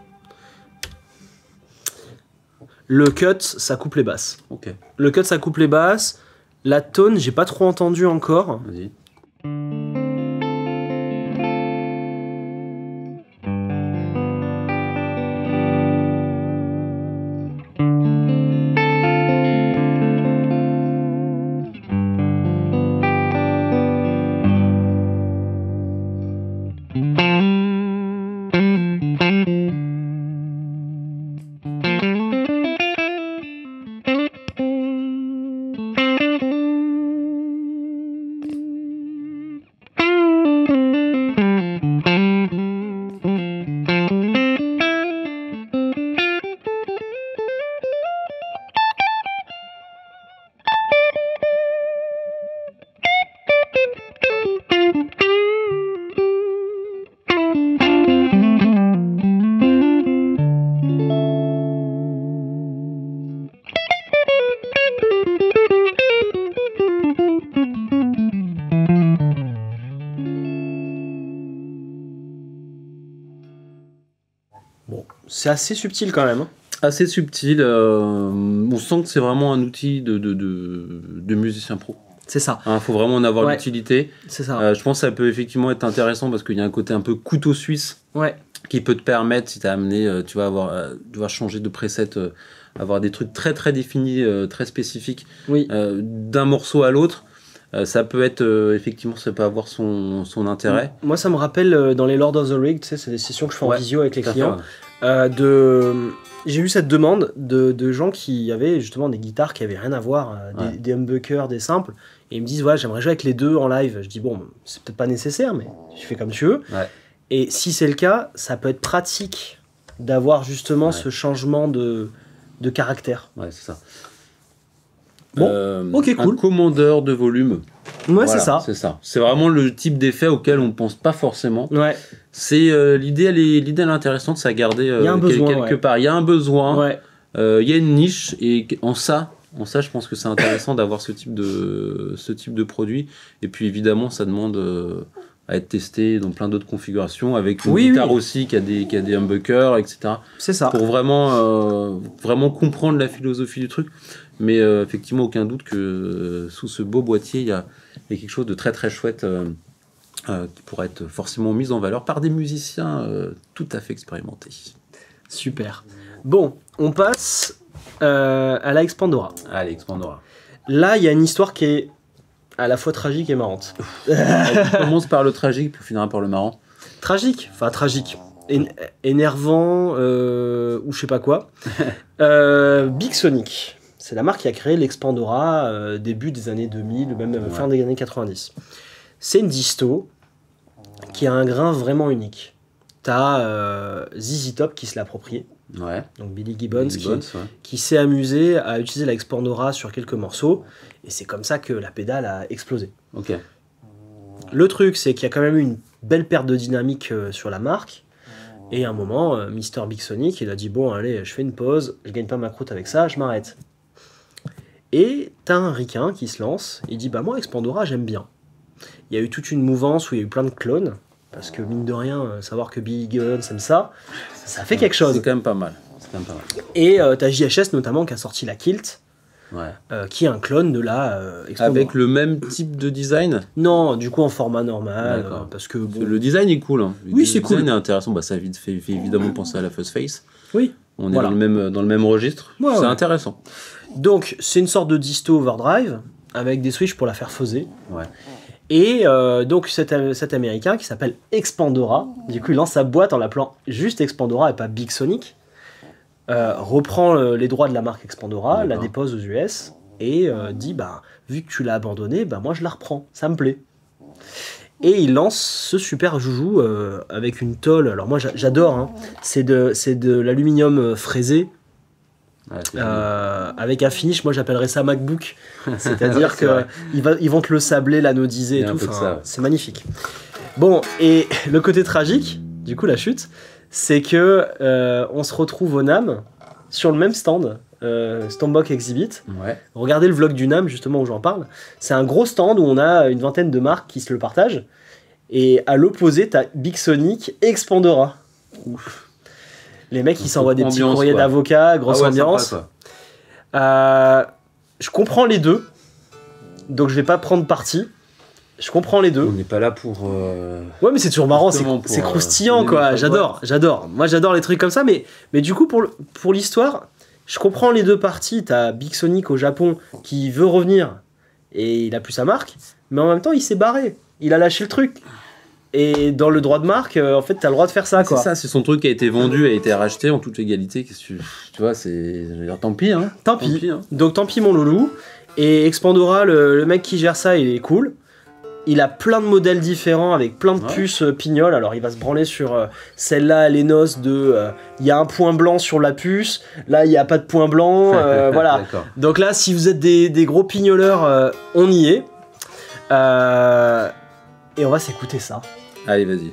Le cut, ça coupe les basses. Ok. Le cut, ça coupe les basses. La tone, j'ai pas trop entendu encore. Vas-y. C'est assez subtil quand même. Assez subtil. On sent que c'est vraiment un outil de musicien pro. C'est ça. Faut vraiment en avoir l'utilité. C'est ça. Je pense que ça peut effectivement être intéressant parce qu'il y a un côté un peu couteau suisse qui peut te permettre, si tu as amené, tu vas devoir changer de preset, avoir des trucs très très définis, très spécifiques d'un morceau à l'autre. Ça peut être effectivement, ça peut avoir son intérêt. Moi, ça me rappelle dans les Lord of the Rig, tu sais, c'est des sessions que je fais en visio avec les clients. J'ai eu cette demande de gens qui avaient justement des guitares qui avaient rien à voir, des humbuckers, des simples, et ils me disent j'aimerais jouer avec les deux en live. Je dis bon, c'est peut-être pas nécessaire, mais tu fais comme tu veux. Et si c'est le cas, ça peut être pratique d'avoir justement ce changement de caractère. Ouais, c'est ça. Bon, ok, cool. Un commandeur de volume. Ouais, c'est ça. C'est ça. C'est vraiment le type d'effet auquel on ne pense pas forcément. Ouais. C'est l'idée, elle est intéressante, ça a gardé quelque part. Il y a un besoin. Il y a une niche et en ça, je pense que c'est intéressant d'avoir ce type de produit. Et puis évidemment, ça demande à être testé dans plein d'autres configurations avec une guitare aussi qui a des humbuckers, etc. C'est ça. Pour vraiment comprendre la philosophie du truc. Mais effectivement, aucun doute que sous ce beau boîtier, il y a quelque chose de très très chouette qui pourrait être forcément mis en valeur par des musiciens tout à fait expérimentés. Super. Bon, on passe à la Expandora. Allez, Expandora. Là, il y a une histoire qui est à la fois tragique et marrante. On commence par le tragique, puis on finira par le marrant. Tragique. Énervant, ou je sais pas quoi. Big Sonic. C'est la marque qui a créé l'Expandora début des années 2000, même fin des années 90. C'est une disto qui a un grain vraiment unique. T'as ZZ Top qui se l'a approprié. Donc Billy Gibbons, qui s'est amusé à utiliser la Expandora sur quelques morceaux. Et c'est comme ça que la pédale a explosé. Le truc, c'est qu'il y a quand même eu une belle perte de dynamique sur la marque. Et à un moment, Mr. Big Sonic, il a dit bon, allez, je fais une pause, je gagne pas ma croûte avec ça, je m'arrête. Et t'as un ricain qui se lance, il dit bah moi Expandora j'aime bien. Il y a eu toute une mouvance où il y a eu plein de clones, parce que mine de rien, savoir que Billy Gibbons aime ça, ça fait quelque chose. C'est quand même pas mal. Et t'as JHS notamment qui a sorti la Kilt, qui est un clone de la Expandora. Avec le même type de design? Non, du coup en format normal, parce que bon... Le design est cool. C'est cool. Le design est intéressant, ça fait évidemment penser à la Fuzz Face. Oui. On est dans le même registre, c'est intéressant. Donc, c'est une sorte de disto overdrive, avec des switches pour la faire fuzzer. Et donc cet américain qui s'appelle Expandora, du coup il lance sa boîte en l'appelant juste Expandora et pas Big Sonic, reprend les droits de la marque Expandora, la dépose aux US et dit bah vu que tu l'as abandonné, bah moi je la reprends, ça me plaît. Et il lance ce super joujou avec une tôle, alors moi j'adore, hein. C'est de l'aluminium fraisé. Ouais, avec un finish, moi j'appellerais ça MacBook, c'est-à-dire qu'ils vont te le sabler, l'anodiser et tout, c'est magnifique. Bon, et le côté tragique, du coup la chute, c'est que on se retrouve au NAMM sur le même stand, Stompbox Exhibit. Ouais. Regardez le vlog du NAMM justement où j'en parle. C'est un gros stand où on a une vingtaine de marques qui se le partagent, et à l'opposé t'as Big Sonic et Expandora. Ouf. Les mecs, ils s'envoient des petits courriers d'avocats, grosse ambiance. Sympa, je comprends les deux, donc je vais pas prendre parti. Je comprends les deux. On n'est pas là pour... Ouais, mais c'est toujours marrant, c'est croustillant, quoi. J'adore. Moi, j'adore les trucs comme ça, mais du coup, pour l'histoire, je comprends les deux parties. T'as Big Sonic au Japon qui veut revenir, et il a plus sa marque, mais en même temps, il s'est barré. Il a lâché le truc. Et dans le droit de marque, en fait, t'as le droit de faire ça, quoi. C'est ça, c'est son truc qui a été vendu, a été racheté en toute légalité. Tu vois, c'est... Je veux dire, tant pis, hein. Tant pis. Hein. Donc, tant pis, mon loulou. Et Expandora, le mec qui gère ça, il est cool. Il a plein de modèles différents avec plein de puces pignoles. Alors, il va se branler sur celle-là, l'Enos de... Il y a un point blanc sur la puce. Là, il n'y a pas de point blanc. Voilà. Donc là, si vous êtes des gros pignoleurs, on y est. Et on va s'écouter ça. Allez, vas-y.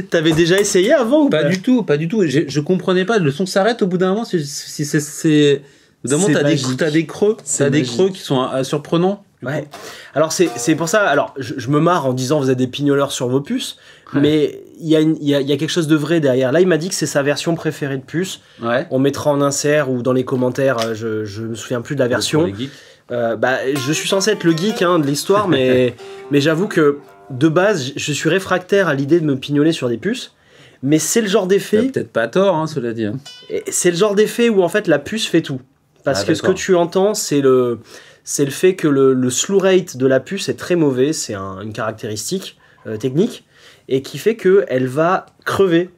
T'avais déjà essayé avant ou pas? Pas du tout. Je comprenais pas. Le son s'arrête au bout d'un moment. Au bout d'un moment, t'as des creux. T'as des creux qui sont surprenants. Ouais. Alors c'est pour ça. Alors je me marre en disant vous êtes des pignoleurs sur vos puces, mais il y a quelque chose de vrai derrière. Là, il m'a dit que c'est sa version préférée de puce. Ouais. On mettra en insert ou dans les commentaires. Je me souviens plus de la version. Pour les geeks. Je suis censé être le geek de l'histoire, mais j'avoue que de base, je suis réfractaire à l'idée de me pignoler sur des puces. Mais c'est le genre d'effet... Peut-être pas tort, hein, cela dit. Hein. C'est le genre d'effet où en fait la puce fait tout. Parce que ce que tu entends, c'est le fait que le slew rate de la puce est très mauvais, c'est une caractéristique technique, et qui fait qu'elle va crever.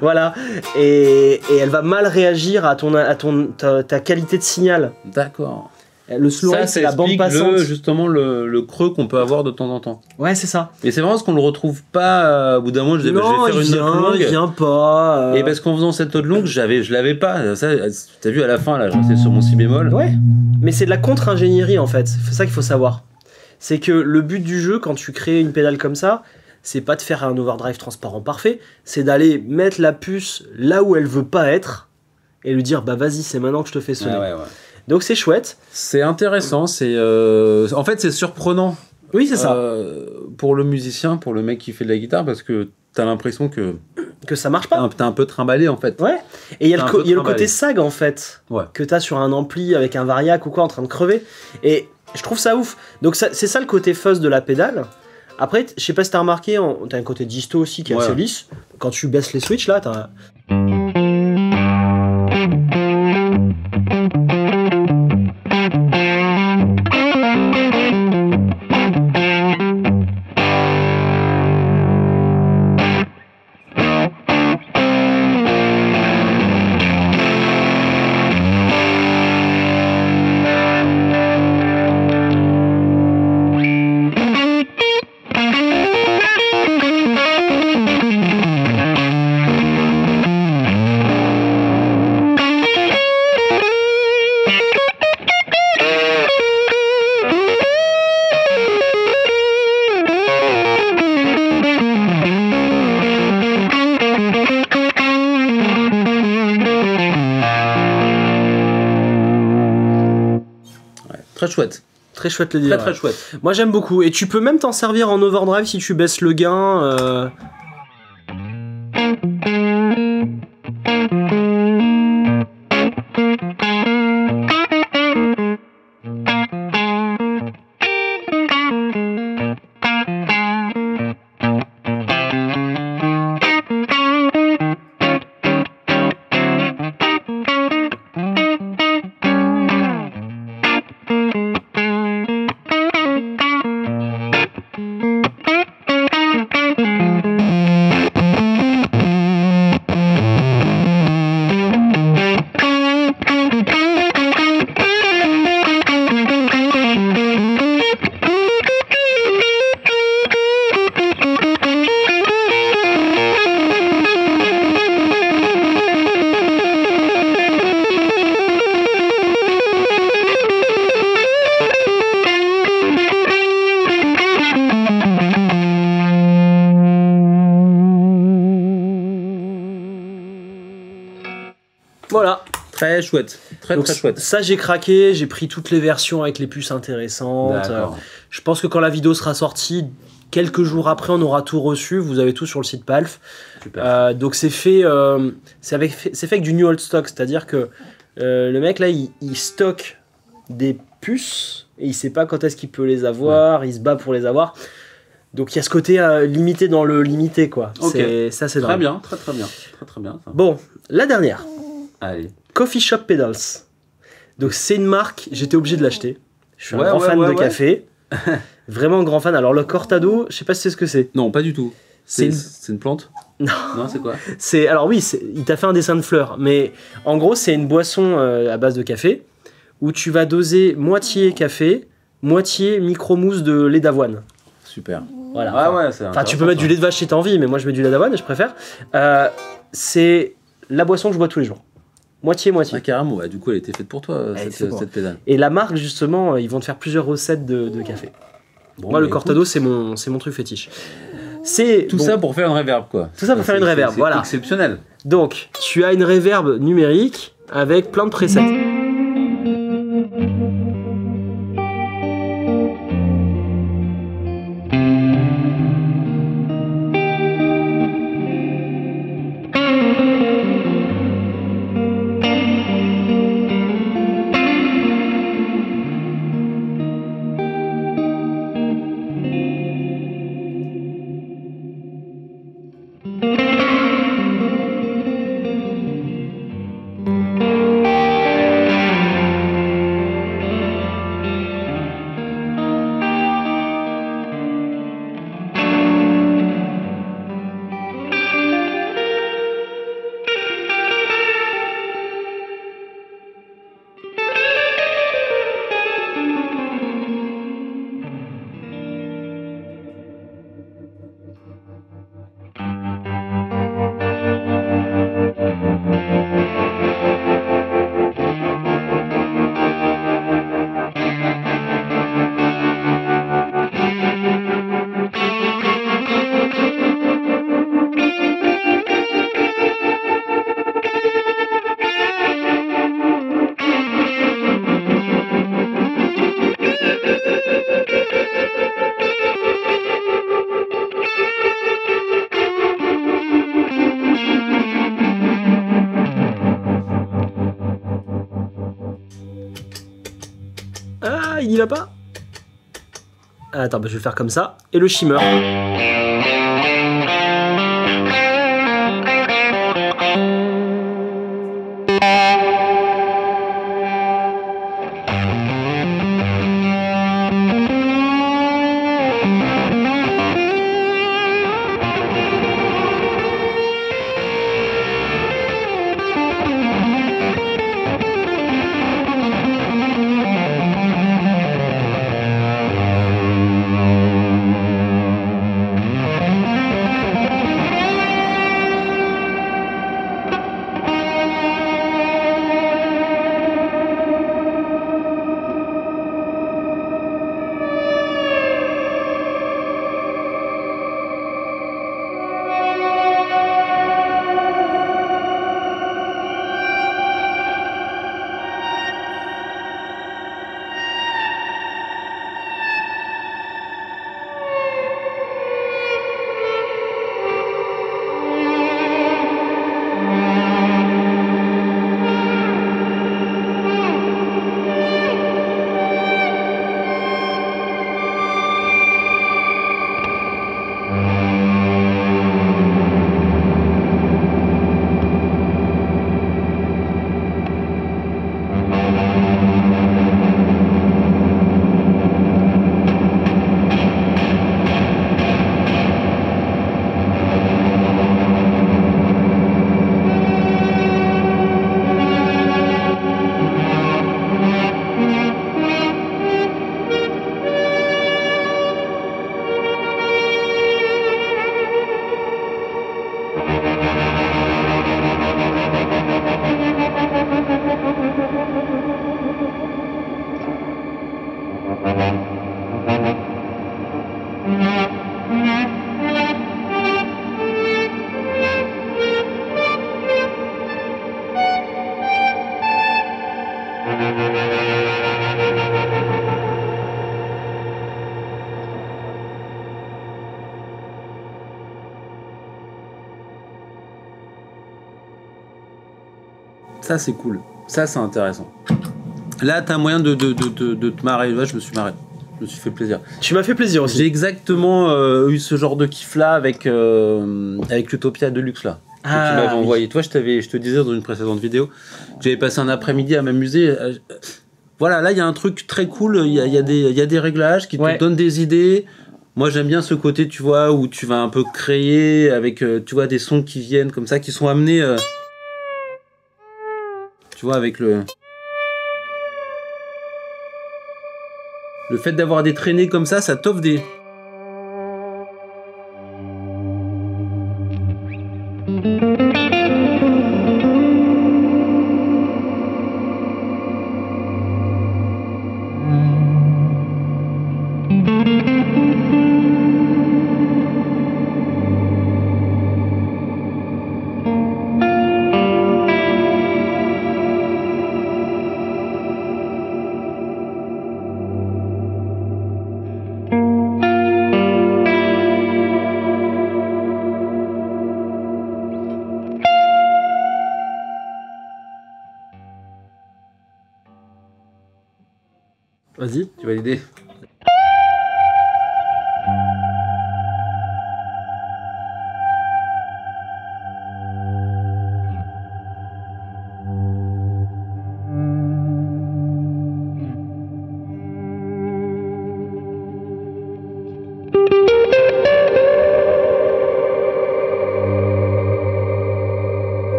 Voilà, et elle va mal réagir à ta qualité de signal. D'accord. Le slow rate, c'est la bande passante. Justement le creux qu'on peut avoir de temps en temps. Ouais, c'est ça. Et c'est vraiment ce qu'on le retrouve pas au bout d'un moment. Je disais, je vais faire une note longue. Il vient pas. Et parce qu'en faisant cette note longue, je l'avais pas. Ça, t'as vu à la fin, là, c'est sur mon si bémol. Ouais. Mais c'est de la contre-ingénierie en fait. C'est ça qu'il faut savoir. C'est que le but du jeu, quand tu crées une pédale comme ça, c'est pas de faire un overdrive transparent parfait, c'est d'aller mettre la puce là où elle veut pas être et lui dire bah vas-y, c'est maintenant que je te fais sonner. Ouais. Donc c'est chouette. C'est intéressant, en fait c'est surprenant. Oui, c'est ça. Pour le musicien, pour le mec qui fait de la guitare, parce que t'as l'impression que ça marche pas. T'as un peu trimballé en fait. Ouais. Et il y a le côté sag en fait, que t'as sur un ampli avec un variac ou quoi en train de crever. Et je trouve ça ouf. Donc c'est ça le côté fuzz de la pédale. Après, je sais pas si t'as remarqué, t'as un côté disto aussi qui est assez lisse. Quand tu baisses les switches là, t'as... Très chouette le dire. Très chouette. Moi j'aime beaucoup. Et tu peux même t'en servir en overdrive si tu baisses le gain. Voilà. Très chouette. Très chouette. Ça, j'ai craqué. J'ai pris toutes les versions avec les puces intéressantes. Je pense que quand la vidéo sera sortie, quelques jours après, on aura tout reçu. Vous avez tout sur le site Palf. Donc c'est fait, c'est fait avec du new old stock. C'est-à-dire que le mec, là, il stocke des puces et il sait pas quand est-ce qu'il peut les avoir. Il se bat pour les avoir. Donc il y a ce côté limité dans le limité, quoi. Okay. Ça, c'est très bien. Très bien. Ça. Bon, la dernière. Allez. Coffee Shop Pedals. Donc c'est une marque, j'étais obligé de l'acheter. Je suis un grand fan de café. Vraiment grand fan. Alors le Cortado, je sais pas si c'est ce que c'est. Non, pas du tout. C'est une plante? Non. Non, c'est quoi? Alors oui, il t'a fait un dessin de fleurs. Mais en gros, c'est une boisson à base de café où tu vas doser moitié café, moitié micro-mousse de lait d'avoine. Super. Voilà. Tu peux mettre du lait de vache si t'as envie, mais moi je mets du lait d'avoine et je préfère. C'est la boisson que je bois tous les jours. Moitié-moitié. Ah, carrément, du coup elle était faite pour toi, cette pédale. Et la marque, justement, ils vont te faire plusieurs recettes de café. Bon, moi, le Cortado, c'est mon truc fétiche. Tout ça pour faire une reverb, quoi. Tout ça pour faire une reverb, voilà. C'est exceptionnel. Donc, tu as une reverb numérique avec plein de presets. il n'y va pas. Attends, bah, je vais le faire comme ça. Et le shimmer. Ça, c'est cool. Ça, c'est intéressant. Là, t'as moyen de te marrer. Là, je me suis marré. Je me suis fait plaisir. Tu m'as fait plaisir aussi. J'ai exactement eu ce genre de kiff-là avec l'Utopia Deluxe, là. Que tu m'avais envoyé. Toi, je te disais dans une précédente vidéo que j'avais passé un après-midi à m'amuser. Voilà, là, il y a un truc très cool. Il y a des réglages qui te donnent des idées. Moi, j'aime bien ce côté, tu vois, où tu vas un peu créer avec, tu vois, des sons qui viennent comme ça, qui sont amenés... tu vois, avec le fait d'avoir des traînées comme ça t'offre des... Vas-y. Tu vas l'aider.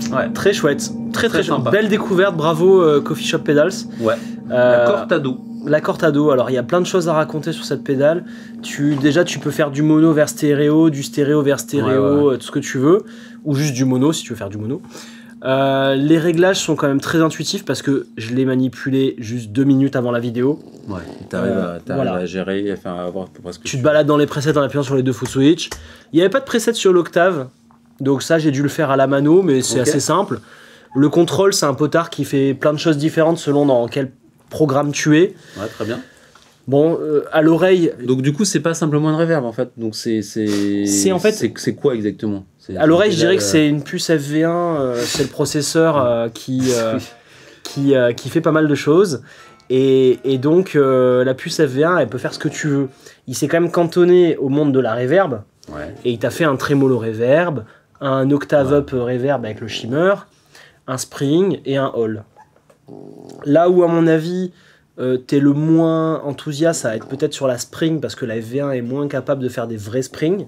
Ouais, très chouette. Très sympa. belle découverte. Bravo Coffee Shop Pedals. Ouais. La Cortado. La Cortado, alors il y a plein de choses à raconter sur cette pédale. Déjà, tu peux faire du mono vers stéréo, du stéréo vers stéréo, tout ce que tu veux, ou juste du mono si tu veux faire du mono. Les réglages sont quand même très intuitifs parce que je l'ai manipulé juste 2 minutes avant la vidéo. Ouais, t'arrives à gérer, à voir presque. Tu te balades dans les presets en appuyant sur les 2 foot switch. Il n'y avait pas de preset sur l'octave, donc ça j'ai dû le faire à la mano, mais c'est assez simple. Le contrôle, c'est un potard qui fait plein de choses différentes selon dans quel programme tu es. Ouais, très bien. Bon, à l'oreille. Donc du coup, c'est pas simplement une reverb en fait. Donc c'est en fait. C'est quoi exactement? À l'oreille, je dirais que c'est une puce FV1. C'est le processeur qui fait pas mal de choses. Et donc la puce FV1, elle peut faire ce que tu veux. Il s'est quand même cantonné au monde de la reverb. Ouais. Et il t'a fait un tremolo reverb, un octave up reverb avec le shimmer, un spring et un hall. Là où à mon avis t'es le moins enthousiaste, ça va être peut-être sur la spring parce que la FV1 est moins capable de faire des vrais springs.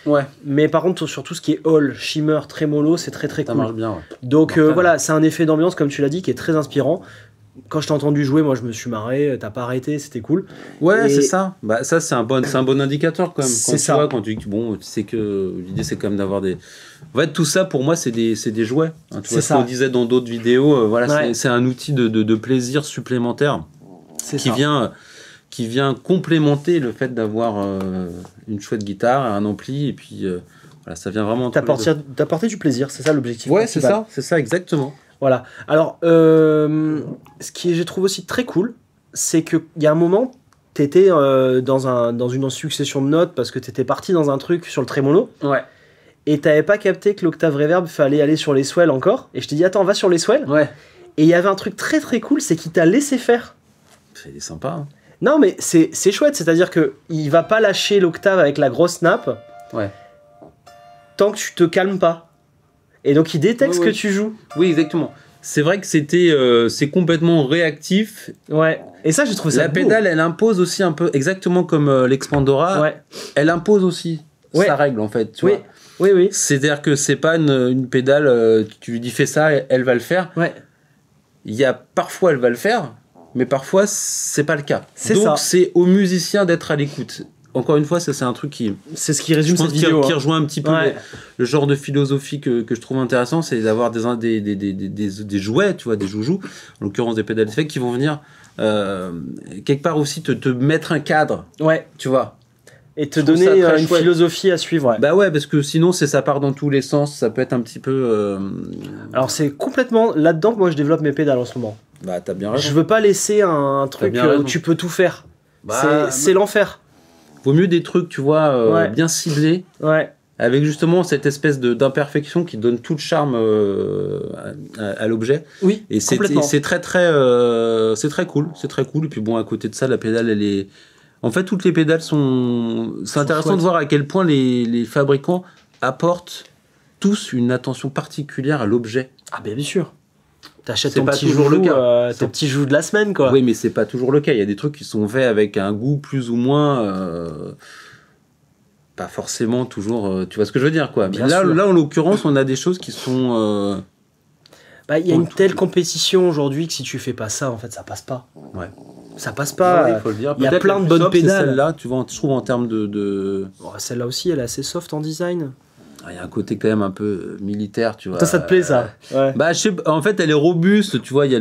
Ouais. Mais par contre sur tout ce qui est hall, shimmer, tremolo, c'est très très cool. Ça marche bien. Ouais. Donc voilà, c'est un effet d'ambiance comme tu l'as dit qui est très inspirant. Quand je t'ai entendu jouer, moi je me suis marré, t'as pas arrêté, c'était cool. Ouais, c'est ça. Bah ça c'est un bon indicateur quand même. C'est ça. Quand tu sais que l'idée c'est quand même d'avoir des. En fait tout ça pour moi c'est des jouets. Hein, tu vois ce qu'on disait dans d'autres vidéos. C'est un outil de plaisir supplémentaire qui vient complémenter le fait d'avoir une chouette guitare, un ampli et puis ça vient vraiment t'apporter du plaisir, c'est ça l'objectif. Ouais, c'est ça exactement. Voilà. Alors, ce qui je trouve aussi très cool, c'est qu'il y a un moment, t'étais dans une succession de notes parce que t'étais parti dans un truc sur le trémolo. Ouais. Et t'avais pas capté que l'octave reverb fallait aller sur les swells encore. Et je t'ai dit, attends, va sur les swells. Ouais. Et il y avait un truc très très cool, c'est qu'il t'a laissé faire. C'est sympa. Hein. Non, mais c'est chouette, c'est-à-dire qu'il va pas lâcher l'octave avec la grosse nappe. Ouais. Tant que tu te calmes pas. Et donc il détecte ce que tu joues. Oui, exactement. C'est vrai que c'est complètement réactif. Ouais. Et ça, j'ai trouvé ça beau. La pédale, elle impose aussi un peu, exactement comme l'Expandora. Ouais. Elle impose aussi sa règle en fait. Tu vois. Oui. C'est-à-dire que c'est pas une pédale. Tu lui dis fais ça, elle va le faire. Ouais. Parfois elle va le faire, mais parfois c'est pas le cas. Donc c'est aux musiciens d'être à l'écoute. Encore une fois, ça c'est un truc c'est ce qui résume cette vidéo. Qui rejoint un petit peu le genre de philosophie que je trouve intéressant, c'est d'avoir des jouets, tu vois, des joujoux, en l'occurrence des pédales d'effet, qui vont venir quelque part aussi te mettre un cadre. Ouais. Tu vois. Et te donner une philosophie à suivre. Ouais. Bah ouais, parce que sinon ça part dans tous les sens, ça peut être un petit peu. Alors c'est complètement là-dedans que moi je développe mes pédales en ce moment. Bah t'as bien raison. Je veux pas laisser un truc où tu peux tout faire. C'est l'enfer. Vaut mieux des trucs, tu vois, bien ciblés, avec justement cette espèce d'imperfection qui donne tout le charme à l'objet. Oui, et c'est très cool, c'est très cool. Et puis bon, à côté de ça, la pédale, elle est... En fait, toutes les pédales sont... C'est intéressant de voir à quel point les fabricants apportent tous une attention particulière à l'objet. Ah ben bien sûr. T'achètes ton petit joujou de la semaine, quoi. Oui, mais c'est pas toujours le cas. Il y a des trucs qui sont faits avec un goût plus ou moins... pas forcément toujours... tu vois ce que je veux dire, quoi. Mais là, en l'occurrence, on a des choses qui sont... il y a une telle compétition aujourd'hui que si tu fais pas ça, en fait, ça passe pas. Ouais. Ça passe pas. Il faut le dire. Il y a plein de bonnes pédales. Celle-là, tu vois, je trouve en termes de... Oh, celle-là aussi, elle est assez soft en design. Il y a un côté quand même un peu militaire, tu vois. Ça te plaît, ça? Ouais. En fait, elle est robuste, tu vois. Il y a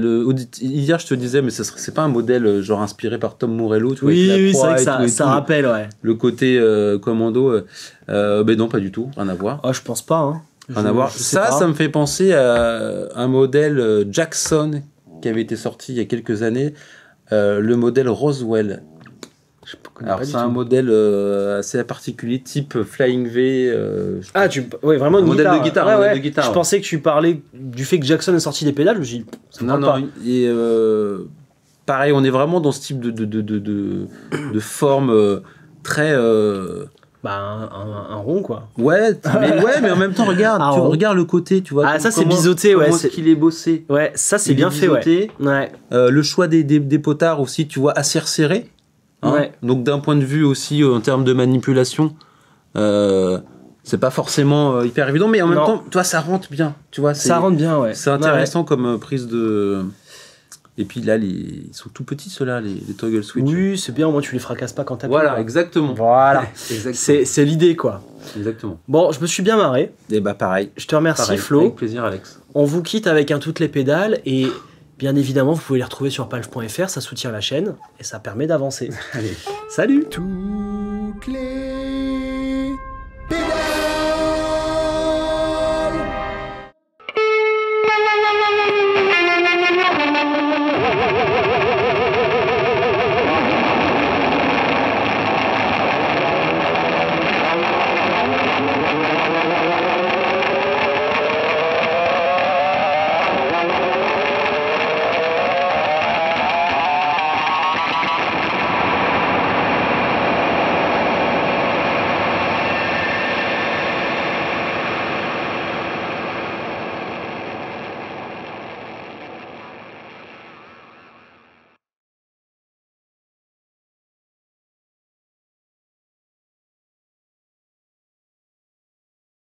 hier, je te disais, mais c'est pas un modèle genre inspiré par Tom Morello, tu vois. Oui, c'est vrai que ça rappelle, ouais. Le côté commando, ben non, pas du tout, rien à voir. Oh, je pense pas, hein. Rien à voir. Ça me fait penser à un modèle Jackson qui avait été sorti il y a quelques années, le modèle Roswell. Alors c'est un modèle assez particulier, type Flying V. Vraiment une modèle guitare. De guitare. Je pensais que tu parlais du fait que Jackson a sorti des pédales. Je me suis dit, ça non. Pas. Et pareil, on est vraiment dans ce type de forme très. Un rond, quoi. Ouais, mais en même temps, regarde le côté, tu vois. Ah, ça c'est biseauté, ouais. C'est qu'il est bossé. Ouais, ça c'est bien fait, ouais. Le choix des potards aussi, tu vois, assez resserré. Hein, ouais. Donc d'un point de vue aussi en termes de manipulation, c'est pas forcément hyper évident, mais en même temps, toi ça rentre bien, tu vois. Ça rentre bien, ouais. C'est intéressant comme prise de Et puis là, ils sont tout petits, ceux-là, les toggle switch. Oui, c'est bien, au moins tu les fracasses pas quand t'appuies. Voilà, exactement. Voilà, c'est l'idée, quoi. Exactement. Bon, je me suis bien marré. Et bah pareil. Je te remercie, pareil. Flo. Avec plaisir, Alex. On vous quitte avec un toutes les pédales et bien évidemment, vous pouvez les retrouver sur palf.fr, ça soutient la chaîne et ça permet d'avancer. Allez, salut. Toutes les